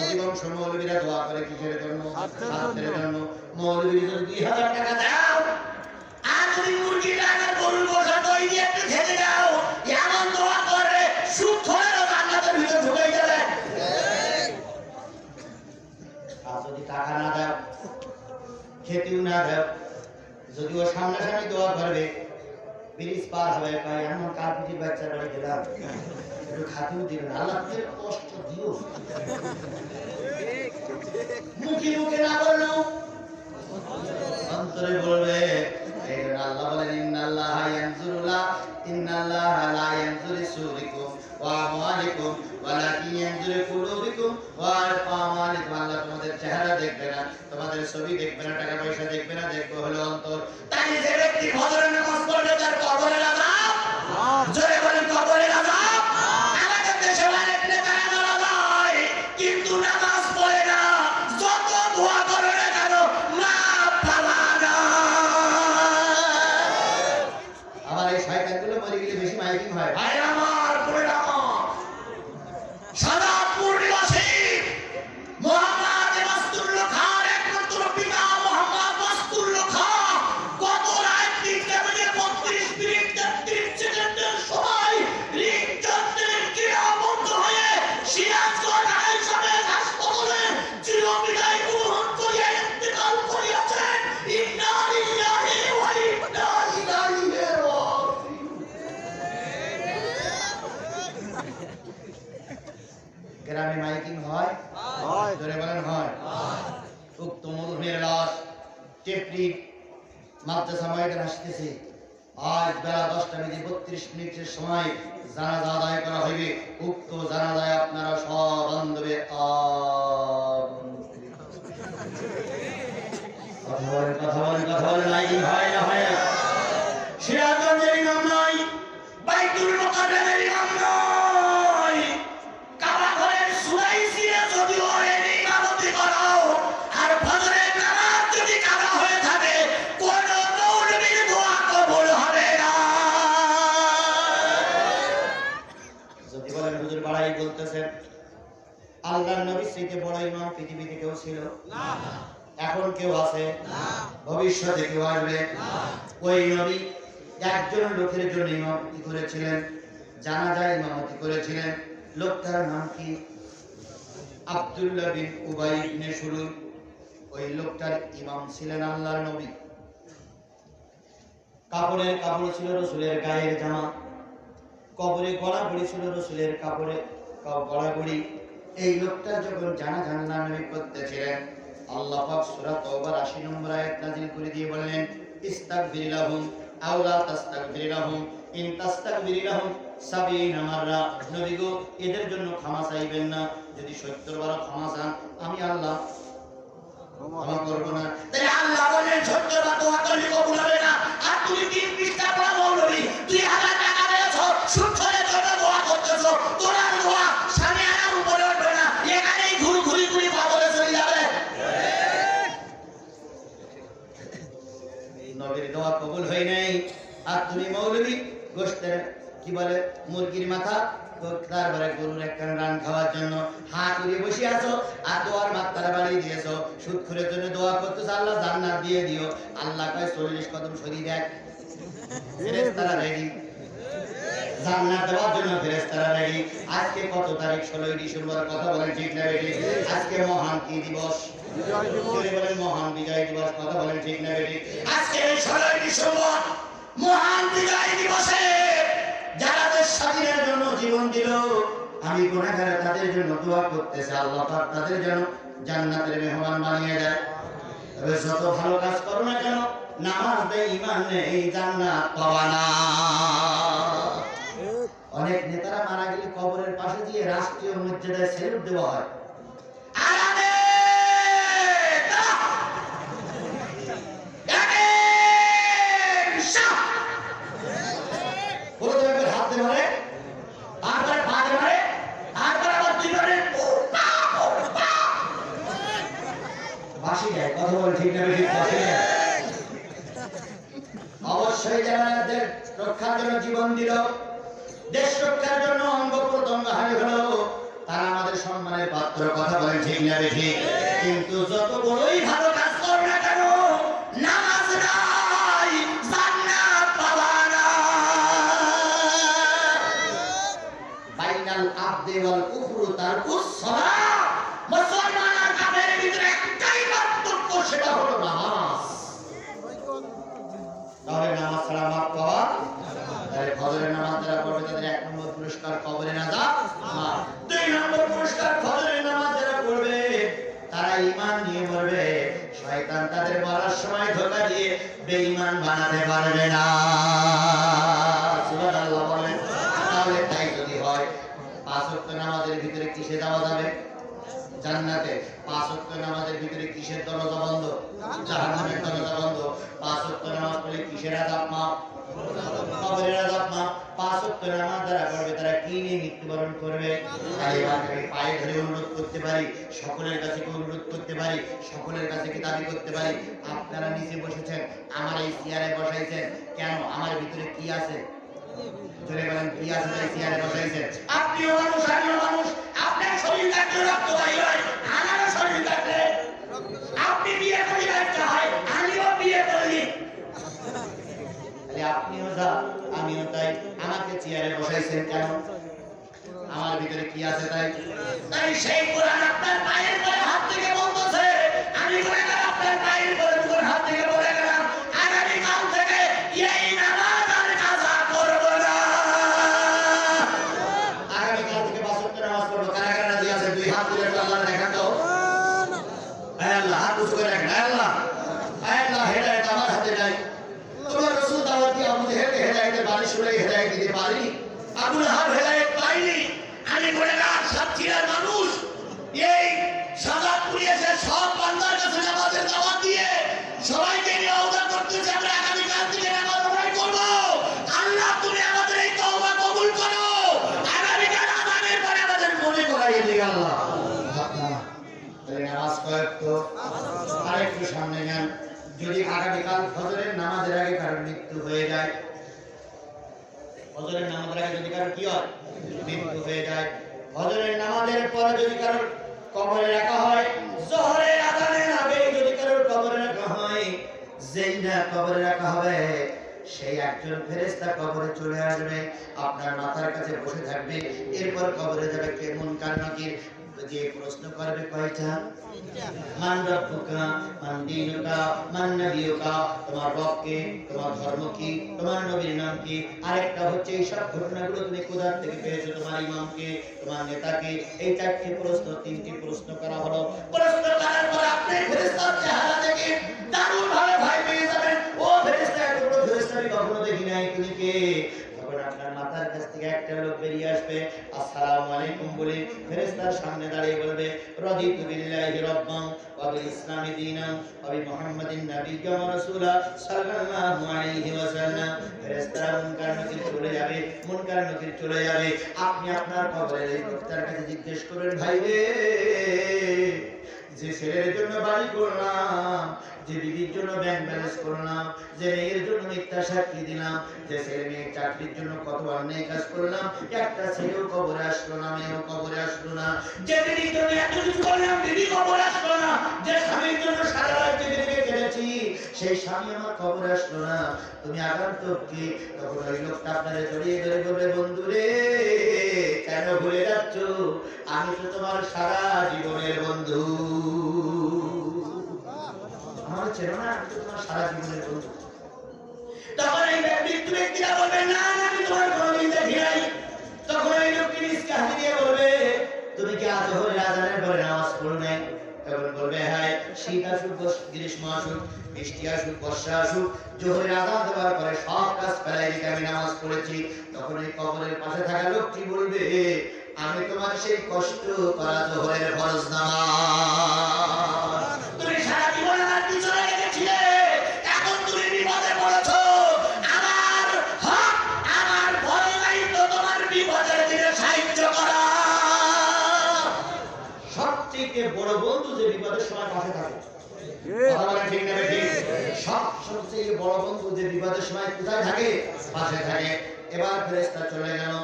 অধিকাংশ মৌলবীরা দোয়া করে কিসের জন্য স্বার্থের জন্য মৌলবী যদি 2000 টাকা দাও আর যদি মুরগি টাকার গরুর গোশত দই দিয়ে একটু খেতে দাও এমন দোয়া করে সুদ ধরে জান্নাতের ভিতর ঢুকে যাবে আর যদি টাকা না দাও খেতেও না দাও যদি ও সামনাসামনি দোয়া করবে ব্রিজ পার হবে পাই এমন কার্পিটির বাচ্চা বাড়ি গেলাম একটু খাতেও দিবেন আল্লাহ কষ্ট দিও মুখে মুখে না বললেও অন্তরে বলবে আল্লাহ বলেন ইন্নাল্লাহা ইন্নাল্লাহা লা ইয়ানজুরু সুরিকুম ওয়া আমওয়ালিকুম ওয়ালাকিন ইয়ানজুরু কুলুবিকুম ওয়া আমালিকুম আল্লাহ তোমাদের চেহারা দেখবে না তোমাদের ছবি দেখবে না টাকা পয়সা দেখবে না দেখবে হলো অন্তর তাই যে ব্যক্তি ফজরের নামাজ পড়বে তার কবরের আযাব জোরে বলেন কবরের আযাব আমাদের দেশে অনেক নেতারা মারা যায় কিন্তু নামাজ পড়ে না যত দোয়া করে না কেন মাফ পাবা না আমার এই শয়তানগুলো মরে গেলে বেশি মাইকিং হয় ভাই আমার পড়ে আমার সাদাপুর নিবাসী মোহাম্মদ মাসতুল্লাহ খান একমাত্র পিতা মোহাম্মদ মাসতুল্লাহ খান কত রাত 3টা বেজে 32 হয়? উক্ত মরহুমের লাশ টেপরি মাদ্রাসা ময়দানে আসতেছে। আজ বেলা 10:32 সময় জানাজা আদায় করা হইবে। উক্ত জানাজায় আপনারা সব বান্ধবে কথা বলেন লাইন হয় না হয়? সিরাজগঞ্জের ইমাম নয়, বাইতুল মুকাদ্দামের ইমাম নয়, কাবা ঘরের সুরাইসিরে যদিও এর ইমামতি করো, আর ফজরের নামাজ যদি কাবা হয়ে থাকে, কোন মৌলবীর দোয়া কবুল হবে না। যদি বলেন হুজুর বাড়াই বলতেছেন, আল্লাহর নবীর চাইতে বড় ইমাম পৃথিবীতে কেউ ছিল না, এখন কেউ আছে না, ভবিষ্যতে কেউ আসবে না। ওই নবী একজন লোকের জন্য ইমামতি করেছিলেন, জানাজায় ইমামতি করেছিলেন। লোকটার নাম কি? আব্দুল্লাহ বিন উবাই ইবনে সুলুল। ওই লোকটার ইমাম ছিলেন আল্লাহর নবী। কাপড়ের কাপড় ছিল রাসূলের গায়ের জামা, কবরে গড়াগড়ি ছিল রাসূলের কাপড়ে গড়াগড়ি। এই লোকটা যখন জানাজার নামাজ করতেছিলেন, আল্লাহ পাক সূরা তাওবার ৮০ নম্বর আয়াত নাযিল করে দিয়ে বললেন, ইস্তাগফির লাহুম আও লা তাস্তাগফির লাহুম ইন তাস্তাগফির লাহুম ৭০ মাররা। নবী গো, এদের জন্য ক্ষমা চাইবেন না, যদি ৭০ বার ক্ষমা চান আমি আল্লাহ ক্ষমা করব না। তাহলে আল্লাহ বলেন ৭০ বার দোয়া করলে কবুল হবে না, আর তুমি ৩ পৃষ্ঠা পড়া মৌলবী ২০০০ টাকা দিয়েছো, সুদ করে জন্য দোয়া করতেছো, তোমার দোয়া সামনে আনার উপরে উঠবে না, এখানেই ঘুরি কবরে চলে যাবে। নবীর দোয়া কবুল হয় নাই, আর তুমি মৌলবী গোশতের কি বলে মুরগির মাথা, তারপরে গরুর একখান রান খাওয়ার জন্য হাত করে বসে আছো, আর দোয়ার মাত্রা বাড়িয়ে দিয়েছো, সুদ খোরের জন্য দোয়া করতেছো আল্লাহ জান্নাত দিয়ে দিও। আল্লাহ কয় ৪০ কদম সরিয়ে দেখ, ফেরেশতারা রেডি জান্নাত দেওয়ার জন্য, ফেরেশতারা রেডি। আজকে কত তারিখ? ১৬ ডিসেম্বর। কথা বলেন ঠিক না বেটি? আজকে মহান কি দিবস? বলেন মহান বিজয় দিবস। কথা বলেন ঠিক না বেটি? আজকে ১৬ ডিসেম্বর মহান বিজয় দিবসে যারা দেশ স্বাধীনের জন্য জীবন দিল, আমি গুনাহগার তাদের জন্য দোয়া করতেছি, আল্লাহ পাক তাদের জন্য জান্নাতের মেহমান বানিয়ে দেয়। তবে যত ভালো কাজ করো না কেন, নামাজ নেই, ঈমান নেই, জান্নাত পাওয়া না। অনেক নেতারা মারা গেলে কবরের পাশে দিয়ে রাষ্ট্রীয় মর্যাদায় সেলুট দেওয়া হয়। অবশ্যই যারা রক্ষার জন্য জীবন দিল, দেশ রক্ষার জন্য অঙ্গ প্রত্যঙ্গ হারিয়ে হলো, তারা আমাদের সম্মানের পাত্র। কথা বলেন ঠিক না বেশি? কিন্তু যত বড়ই ভালো কাজ করো না কেন, নামাজ নাই, জান্নাত পাবা না। বাইনাল আবদি ওয়াল কুফরু তারকুস সালাত। মুসলমান আর কাফেরের ভিতরে একটাই পার্থক্য, সেটা হলো নামাজ। তাহলে নামাজ ছাড়া মাপ পাওয়া, তাহলে ফজরের নামাজ যারা পড়বে তাদের ১ নম্বর পুরস্কার কবরে নাজাত, ২ নম্বর পুরস্কার ফজরের নামাজ যারা পড়বে তারা ঈমান নিয়ে মরবে, শয়তান তাদের মরার সময় ধোঁকা দিয়ে বেঈমান বানাতে পারবে না। সুবহানাল্লাহ বলেন। তাহলে তাই যদি হয়, ৫ ওয়াক্ত নামাজের ভিতরে কিসে যাওয়া যাবে? জান্নাতে। ৫ ওয়াক্ত নামাজের ভিতরে কিসের দরজা বন্ধ? জাহান্নামের দরজা বন্ধ। ৫ ওয়াক্ত নামাজ পড়লে কিসের আযাব মাফ? কবরের আযাব মাফ। ৫ ওয়াক্ত নামাজ যারা পড়বে তারা কি নিয়ে মৃত্যুবরণ করবে? আমি পায়ে ধরে অনুরোধ করতে পারি, সকলের কাছে অনুরোধ করতে পারি, সকলের কাছে কি দাবি করতে পারি, আপনারা নিচে বসেছেন, আমার এই চেয়ারে বসাইছেন কেন? আমার ভিতরে কি আছে? জোরে বলেন, কি আছে তাই চেয়ারে বসাইছেন? আপনিও মানুষ, আমিও মানুষ। আপনার শরীর থাকলে রক্ত বাইর হয়, আমারও শরীর থাকলে। আপনি বিয়ে করি বাচ্চা হয়, আমিও বিয়ে করি। আপনিও যা, আমিও তাই। আমাকে চেয়ারে বসাইছেন কেন? আমার ভিতরে কি আছে তাই? তাই সেই কোরআন আপনার পায়ের পরে হাত থেকে বলতেছে, আমি গুনাহগার, আপনার পায়ের পরে দুটো হাত থেকে বলে গেলাম, আগামী কাল থেকে এই নামাজ আর কাজা করব না। আগামী কাল থেকে ৫ ওয়াক্ত নামাজ পড়ব। কারা কারা রাজি আছে? ২ হাত তুলে আল্লাহ দেখা দাও। উঁচু করে রাখেন। আল্লাহ আল্লাহ হেদায়েত আমার হাতে নাই। তোমার রাসূল দাওয়াত দিয়ে আমাদের হেদায়েতের বাণী শুনে হেদায়েত দিতে পারিনি। আবু লাহাব হেদায়েত পাইনি। আমি গুনাহগার সাতক্ষীরার মানুষ। এই সাজাদপুরে এসে সব বান্দার কাছে নামাজের দাওয়াত দিয়ে সবাইকে নিয়ে আহ্বান করতেছি আমরা আগামীকাল থেকে নামাজ আদায় করব। আল্লাহ তুমি আমাদের এই তওবা কবুল করো। আগামীকাল আযানের পরে আমাদের মনে করাইয়ে দিও আল্লাহ। নামাজ কয়েকটো আরেকটু সামনে নেন। যদি আগামীকাল ফজরের নামাজের আগে কারোর মৃত্যু হয়ে যায়, ফজরের নামাজের আগে যদি কারোর কি হয় মৃত্যু হয়ে যায়, ফজরের নামাজের পরে যদি কারোর কবরে রাখা হয়, যোহরের আযানের আগে যদি কারোর কবরে রাখা হয়, যেই না কবরে রাখা হবে সেই একজন ফেরেশতা কবরে চলে আসবে, আপনার মাথার কাছে বসে থাকবে। এরপর কবরে যাবে কে মুনকার নাকির, যে প্রশ্ন করবে কয়টা? মান রব্বুকা মান দীনুকা মান নবিয়ুকা, তোমার রব কে, তোমার ধর্ম কি, তোমার নবীর নাম কি। আরেকটা হচ্ছে এই সব ঘটনাগুলো তুমি কোথা থেকে পেয়েছো, তোমার ইমাম কে, তোমার নেতা কে। এই চারটি প্রশ্ন, তিনটি প্রশ্ন করা হলো। প্রশ্ন করার পর আপনি ফেরেশতার চেহারা থেকে দারুণ ভাবে ভয় পেয়ে যাবেন। ও ফেরেশতা, এত বড় ফেরেশতা আমি কখনো দেখি নাই, তুমি কে? তখন আপনার মাথার কাছ থেকে একটা লোক বেরিয়ে আসবে, আসসালামু আলাইকুম বলে ফেরেশতার সামনে দাঁড়িয়ে বলবে, রাদিতু বিল্লাহি রাব্বান ওয়া বিল ইসলামি দীনান ওয়া বি মুহাম্মাদিন নাবিয়্যা ওয়া রাসূলা সাল্লাল্লাহু আলাইহি ওয়াসাল্লাম। ফেরেশতারা মুনকার নাকির চলে যাবে, মুনকার নাকির চলে যাবে। আপনি আপনার কবরের এই লোকটার কাছে জিজ্ঞেস করবেন, ভাই রে, যে ছেলের জন্য বাড়ি করলাম, যে বিবির জন্য ব্যাংক ব্যালেন্স করলাম, যে মেয়ের জন্য মিথ্যা সাক্ষী দিলাম, যে ছেলে মেয়ের চাকরির জন্য কত অন্যায় কাজ করলাম, একটা ছেলেও কবরে আসলো না, মেয়েও কবরে আসলো না। যে বিবির জন্য এত কিছু করলাম, বিবি কবরে আসলো না। যে স্বামীর জন্য সারা রাত জেগে জেগে কেঁদেছি, সেই স্বামী আমার কবরে আসলো না। তুমি আগন্তুক কি? তখন ওই লোকটা আপনারে জড়িয়ে ধরে বলবে, বন্ধু রে, কেন ভুলে যাচ্ছ? আমি তো তোমার সারা জীবনের বন্ধু। আমার চেনো না? আমি তো তোমার সারা জীবনের বন্ধু। তখন এই ব্যক্তিরা বলবে, না না, আমি তোমার কোনোদিন দেখি নাই। তখন এই লোকটি নিজকে হাতে দিয়ে বলবে, তুমি কি আজ জোহরের আযানের পরে নামাজ পড়ো নাই? তখন বলবে, হ্যাঁ, শীত আসুক, গ্রীষ্ম আসুক, বৃষ্টি আসুক, বর্ষা আসুক, জোহরের আযান দেওয়ার পরে সব কাজ ফেলাই রেখে আমি নামাজ পড়েছি। তখন এই কবরের পাশে থাকা লোকটি বলবে, আমি তোমার সেই কষ্ট করা জোহরের ফরজ নামাজ তুমি সারা জীবন আমার পিছনে লেগেছিলে, এখন তুমি বিপদে পড়েছো। আমার হক, আমার বড় দায়িত্ব তোমার বিপদের দিনে সাহায্য করা। সবচেয়ে বড় বন্ধু যে বিপদের সময় পাশে থাকে, ঠিক না ঠিক? সবচেয়ে বড় বন্ধু যে বিপদের সময় কোথায় থাকে? পাশে থাকে। এবার ফেরেশতা চলে গেল,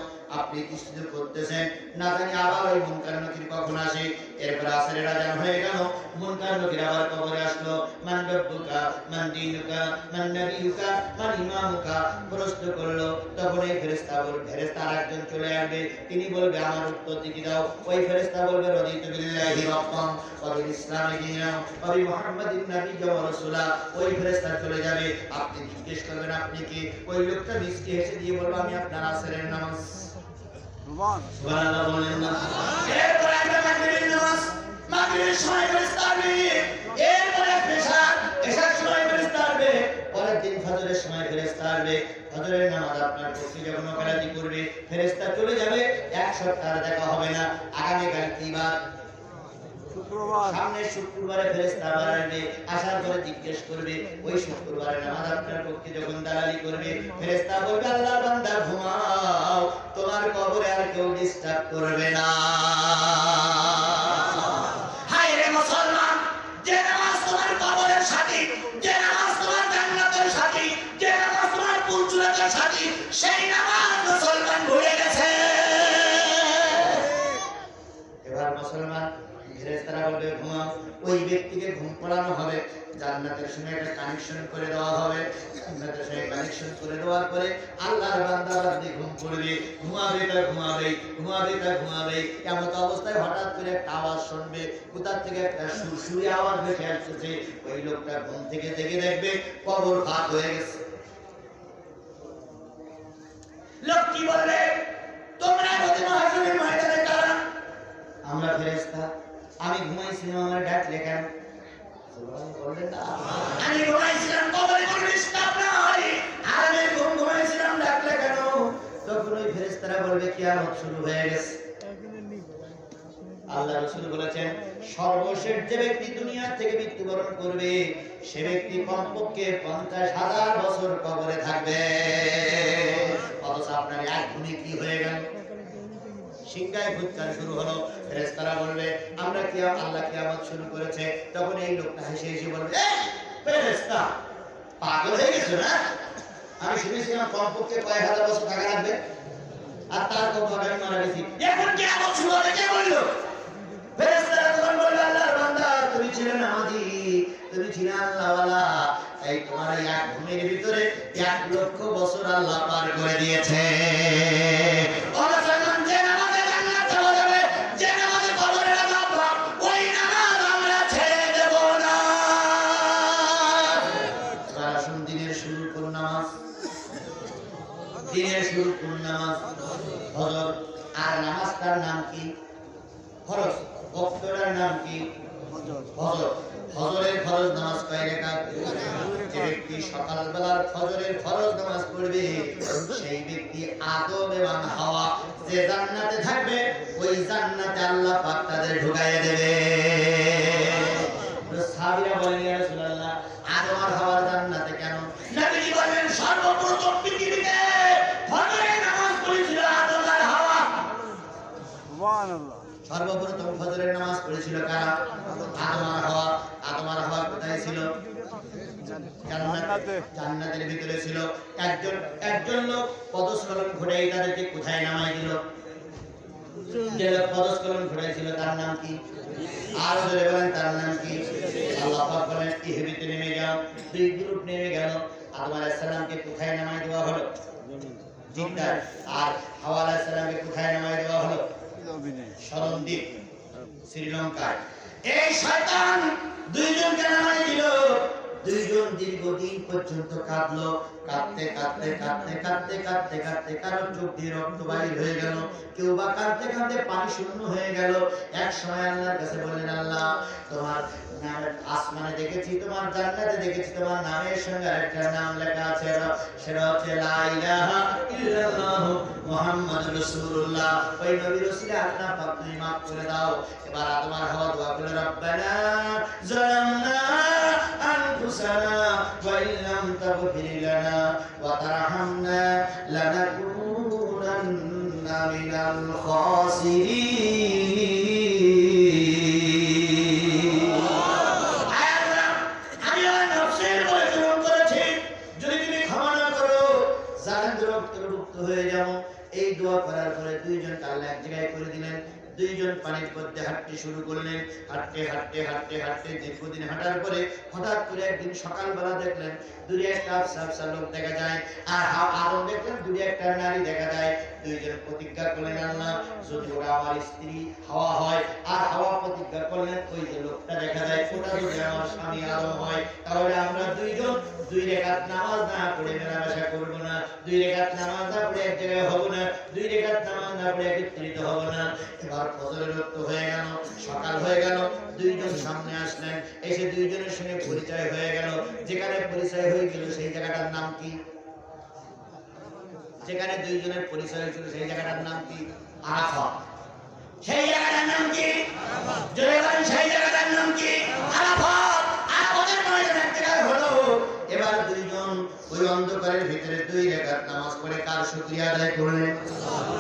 আপনি কিস্তিতে করতেছেন, না জানি আবার ওই মুনকার নাকির কখন আসে। এরপর আসরের আযান হয়ে গেল, মুনকার নাকির আবার কবরে আসলো, মান রব্বুকা মান দীনুকা মান নবিয়ুকা মান ইমামুকা প্রশ্ন করলো। তখন এই ফেরেশতা আরেকজন চলে আসবে, তিনি বলবে, আমার উত্তর দিতে দাও। ওই ফেরেশতা বলবে, রাদিতু বিল্লাহি রাব্বান ওয়া বিল ইসলামি দীনান ওয়া বি মুহাম্মাদিন নাবিয়্যা ওয়া রাসূলা। ওই ফেরেশতা চলে যাবে, আপনি জিজ্ঞেস করবেন, আপনি কি? ওই লোকটা মিষ্টি হেসে দিয়ে বলবে, আমি আপনার আসরের নামাজ। সুবহানাল্লাহ বলেন না? এরপর একটা মাগরিবের নামাজ, মাগরিবের সময় ফেরেশতা আসবে। এরপর এশার সময় ফেরেশতা আসবে। পরের দিন ফজরের সময় ফেরেশতা আসবে। ফজরের নামাজ আপনার পক্ষে যখন ওকালতি করবে, ফেরেশতা চলে যাবে। এক সপ্তাহ দেখা হবে না। আগামীকাল কি বার? শুক্রবার। সামনের শুক্রবারে ফেরেশতা আবার আসবে, আসার পরে জিজ্ঞেস করবে, ওই শুক্রবারে নামাজ আপনার পক্ষে যখন দালালি করবে, ফেরেশতা বলবে, আল্লাহর বান্দা ঘুমাও, তোমার কবরে আর কেউ ডিস্টার্ব করবে না। হায় রে মুসলমান, যে নামাজ তোমার কবরের সাথী, যে নামাজ তোমার জান্নাতের সাথী, যে নামাজ তোমার পুরজুরাতের সাথী, সেই নামাজ মুসলমান ভুলে গেছে। এবার মুসলমান ফেরেশতারা বলবে, ঘুমাও। ওই ব্যক্তিকে ঘুম পড়ানো হবে, জান্নাতের সঙ্গে একটা কানেকশন করে দেওয়া হবে। জান্নাতের সঙ্গে কানেকশন করে দেওয়ার পরে আল্লাহর বান্দা বান্দি ঘুম পড়বে, ঘুমাবে তা ঘুমাবে, ঘুমাবে তা ঘুমাবে। এমন অবস্থায় হঠাৎ করে একটা আওয়াজ শুনবে, কোথা থেকে একটা সুরসুরি আওয়াজ ভেসে আসছে। ওই লোকটা ঘুম থেকে জেগে দেখবে কবর ফাঁক হয়ে গেছে। লোকটি বলবে, তোমরা প্রতি মহাজনের ময়দানে কারা? আমরা ফেরেশতা। আমি ঘুমাইছিলাম, আমার ডাকলে কেন? বললেন না? আমি ঘুমাইছিলাম, কবরে কোনো ডিস্টার্ব নাই, আর আমি ঘুমাইছিলাম, ডাকলে কেন? তখন ওই ফেরেশতারা বলবে কিয়ামত শুরু হয়ে গেছে। আল্লাহ রাসূল বলেছেন সর্বশেষ যে ব্যক্তি দুনিয়া থেকে মৃত্যুবরণ করবে সে ব্যক্তি কমপক্ষে 50,000 বছর কবরে থাকবে। অথচ আপনার এক ঘুমে কি হয়ে গেল? সিংহায় ফুৎকার শুরু হলো। ফেরেশতারা বলবে আমরা আল্লাহ কিয়ামত শুরু করেছে। তখন এই লোকটা হেসে হেসে বলবে এই ফেরেশতা পাগল হয়ে গেছো না? আমি শুনেছিলাম কমপক্ষে কয়েক হাজার বছর থাকা লাগবে, আর তার কথা আমি মারা গেছি, এখন কিয়ামত শুরু হবে কে বললো? ফেরেশতারা তখন বলবে আল্লাহর বান্দা তুমি ছিলে নামাজি, তুমি ছিলে আল্লাহওয়ালা, তাই তোমার এই এক ঘুমের ভিতরে 1 লক্ষ বছর আল্লাহ পার করে দিয়েছে। যে নামাজে জান্নাত চলে যাবে, যে নামাজে কবরের আযাব পাবে, ওই নামাজ আমরা ছেড়ে দেব না। আসুন দিনের শুরু করুন নামাজ, দিনের শুরু করুন নামাজ, ফজর। আর নামাজটার নাম কি? ফরজ। ওয়াক্তটার নাম কি? ফজর। ফজরের ফরজ নামাজ কয় রাকাত? যে ব্যক্তি সকালবেলার ফজরের ফরজ নামাজ পড়বে সেই ব্যক্তি আদম এবং হাওয়া যে জান্নাতে থাকবে ওই জান্নাতে আল্লাহ পাক তাদের ঢুকাইয়ে দেবে। সাহাবীরা বলেন ইয়া রাসূলুল্লাহ আদম আর হাওয়ার জান্নাতে কেন? নবীজি বলেন সর্বপ্রথম পৃথিবীতে ফজরের নামাজ পড়েছিল আদম আর হাওয়া। সুবহানাল্লাহ। সর্বপ্রথম ফজরের নামাজ পড়েছিল কারা? আদম আর হাওয়া। আদম আর হাওয়া কোথায় ছিল? জান্নাতে। জান্নাতের ভিতরে ছিল। একজন লোক পদস্খলন ঘটাই তাদেরকে কোথায় নামাই দিল? যে লোক পদস্খলন ঘটাইছিল তার নাম কি? আর জোরে বলেন তার নাম কি? আল্লাহ পাক বলেন ইহবিতে নেমে যাও। 2 গ্রুপ নেমে গেল। আদম আলাইহিস সালামকে কোথায় নামাই দেওয়া হলো? জিদ্দায়। আর হাওয়া আলাইহিস সালামকে কোথায় নামাই দেওয়া হলো? শরণদ্বীপ, শ্রীলঙ্কায়। এই শয়তান 2 জনকে নামাই দিল। 2 জন দীর্ঘদিন পর্যন্ত কাঁদলো। কাঁদতে কাঁদতে কাঁদতে কাঁদতে কাঁদতে কাঁদতে কারো চোখ দিয়ে রক্ত বাইর হয়ে গেল, কেউ বা কাঁদতে কাঁদতে পানি শূন্য হয়ে গেল। এক সময় আল্লাহর কাছে বললেন আল্লাহ তোমার আসমানে দেখেছি, তোমার জান্নাতে দেখেছি তোমার নামের সঙ্গে আরেকটা নাম লেখা আছে, সেটা হচ্ছে লা ইলাহা ইল্লাল্লাহ মুহাম্মাদুর রাসূলুল্লাহ। ওই নবীর ওসিলা আল্লাহ পাক তুমি মাফ করে দাও। এবার আদম আর হাওয়া দোয়া করলেন রব্বানা যালামনা আনফুসানা ওয়া ইল্লাম তাগফির লানা ওয়া তারহামনা লানাকুনান্না মিনাল খাসিরিন। হয়ে যাব। এই দোয়া করার পরে 2 জন আল্লাহ এক জায়গায় করে দিলেন। 2 জন পানির মধ্যে হাঁটতে শুরু করলেন। হাঁটতে হাঁটতে হাঁটতে হাঁটতে দীর্ঘদিন হাঁটার পরে হঠাৎ করে একদিন সকালবেলা দেখলেন দূরে একটা আফসা লোক দেখা যায়, আর আরো দেখলেন দূরে একটা নারী দেখা যায়। 2 জন প্রতিজ্ঞা করলেন আল্লাহ যদি ওরা আমার স্ত্রী হাওয়া হয়, আর হাওয়া প্রতিজ্ঞা করলেন ওই যে লোকটা দেখা যায় ওটা যদি আমার স্বামী আদম হয়, তাহলে আমরা 2 জন 2 রাকাত নামাজ না পড়ে মেলামেশা করবো না, 2 রাকাত নামাজ না পড়ে এক জায়গায় হবো না, 2 রাকাত নামাজ না পড়ে একত্রিত হবো না। এবার ফজরের ওয়াক্ত হয়ে গেল, সকাল হয়ে গেল। 2 জন সামনে আসলেন, এসে 2 জনের সঙ্গে পরিচয় হয়ে গেল। যেখানে পরিচয় হয়ে গেল সেই জায়গাটার নাম কি? যেখানে 2 জনের পরিচয় হয়েছিল সেই জায়গাটার নাম কি? আরাফাত। সেই জায়গাটার নাম কি? জোরে বলেন সেই জায়গাটার নাম কি? আরাফাত। আরাফাতের ময়দানে এক জায়গায় হলো। এবার 2 জন ওই অন্ধকারের ভিতরে 2 রাকাত নামাজ পড়ে কার শুকরিয়া আদায় করলেন?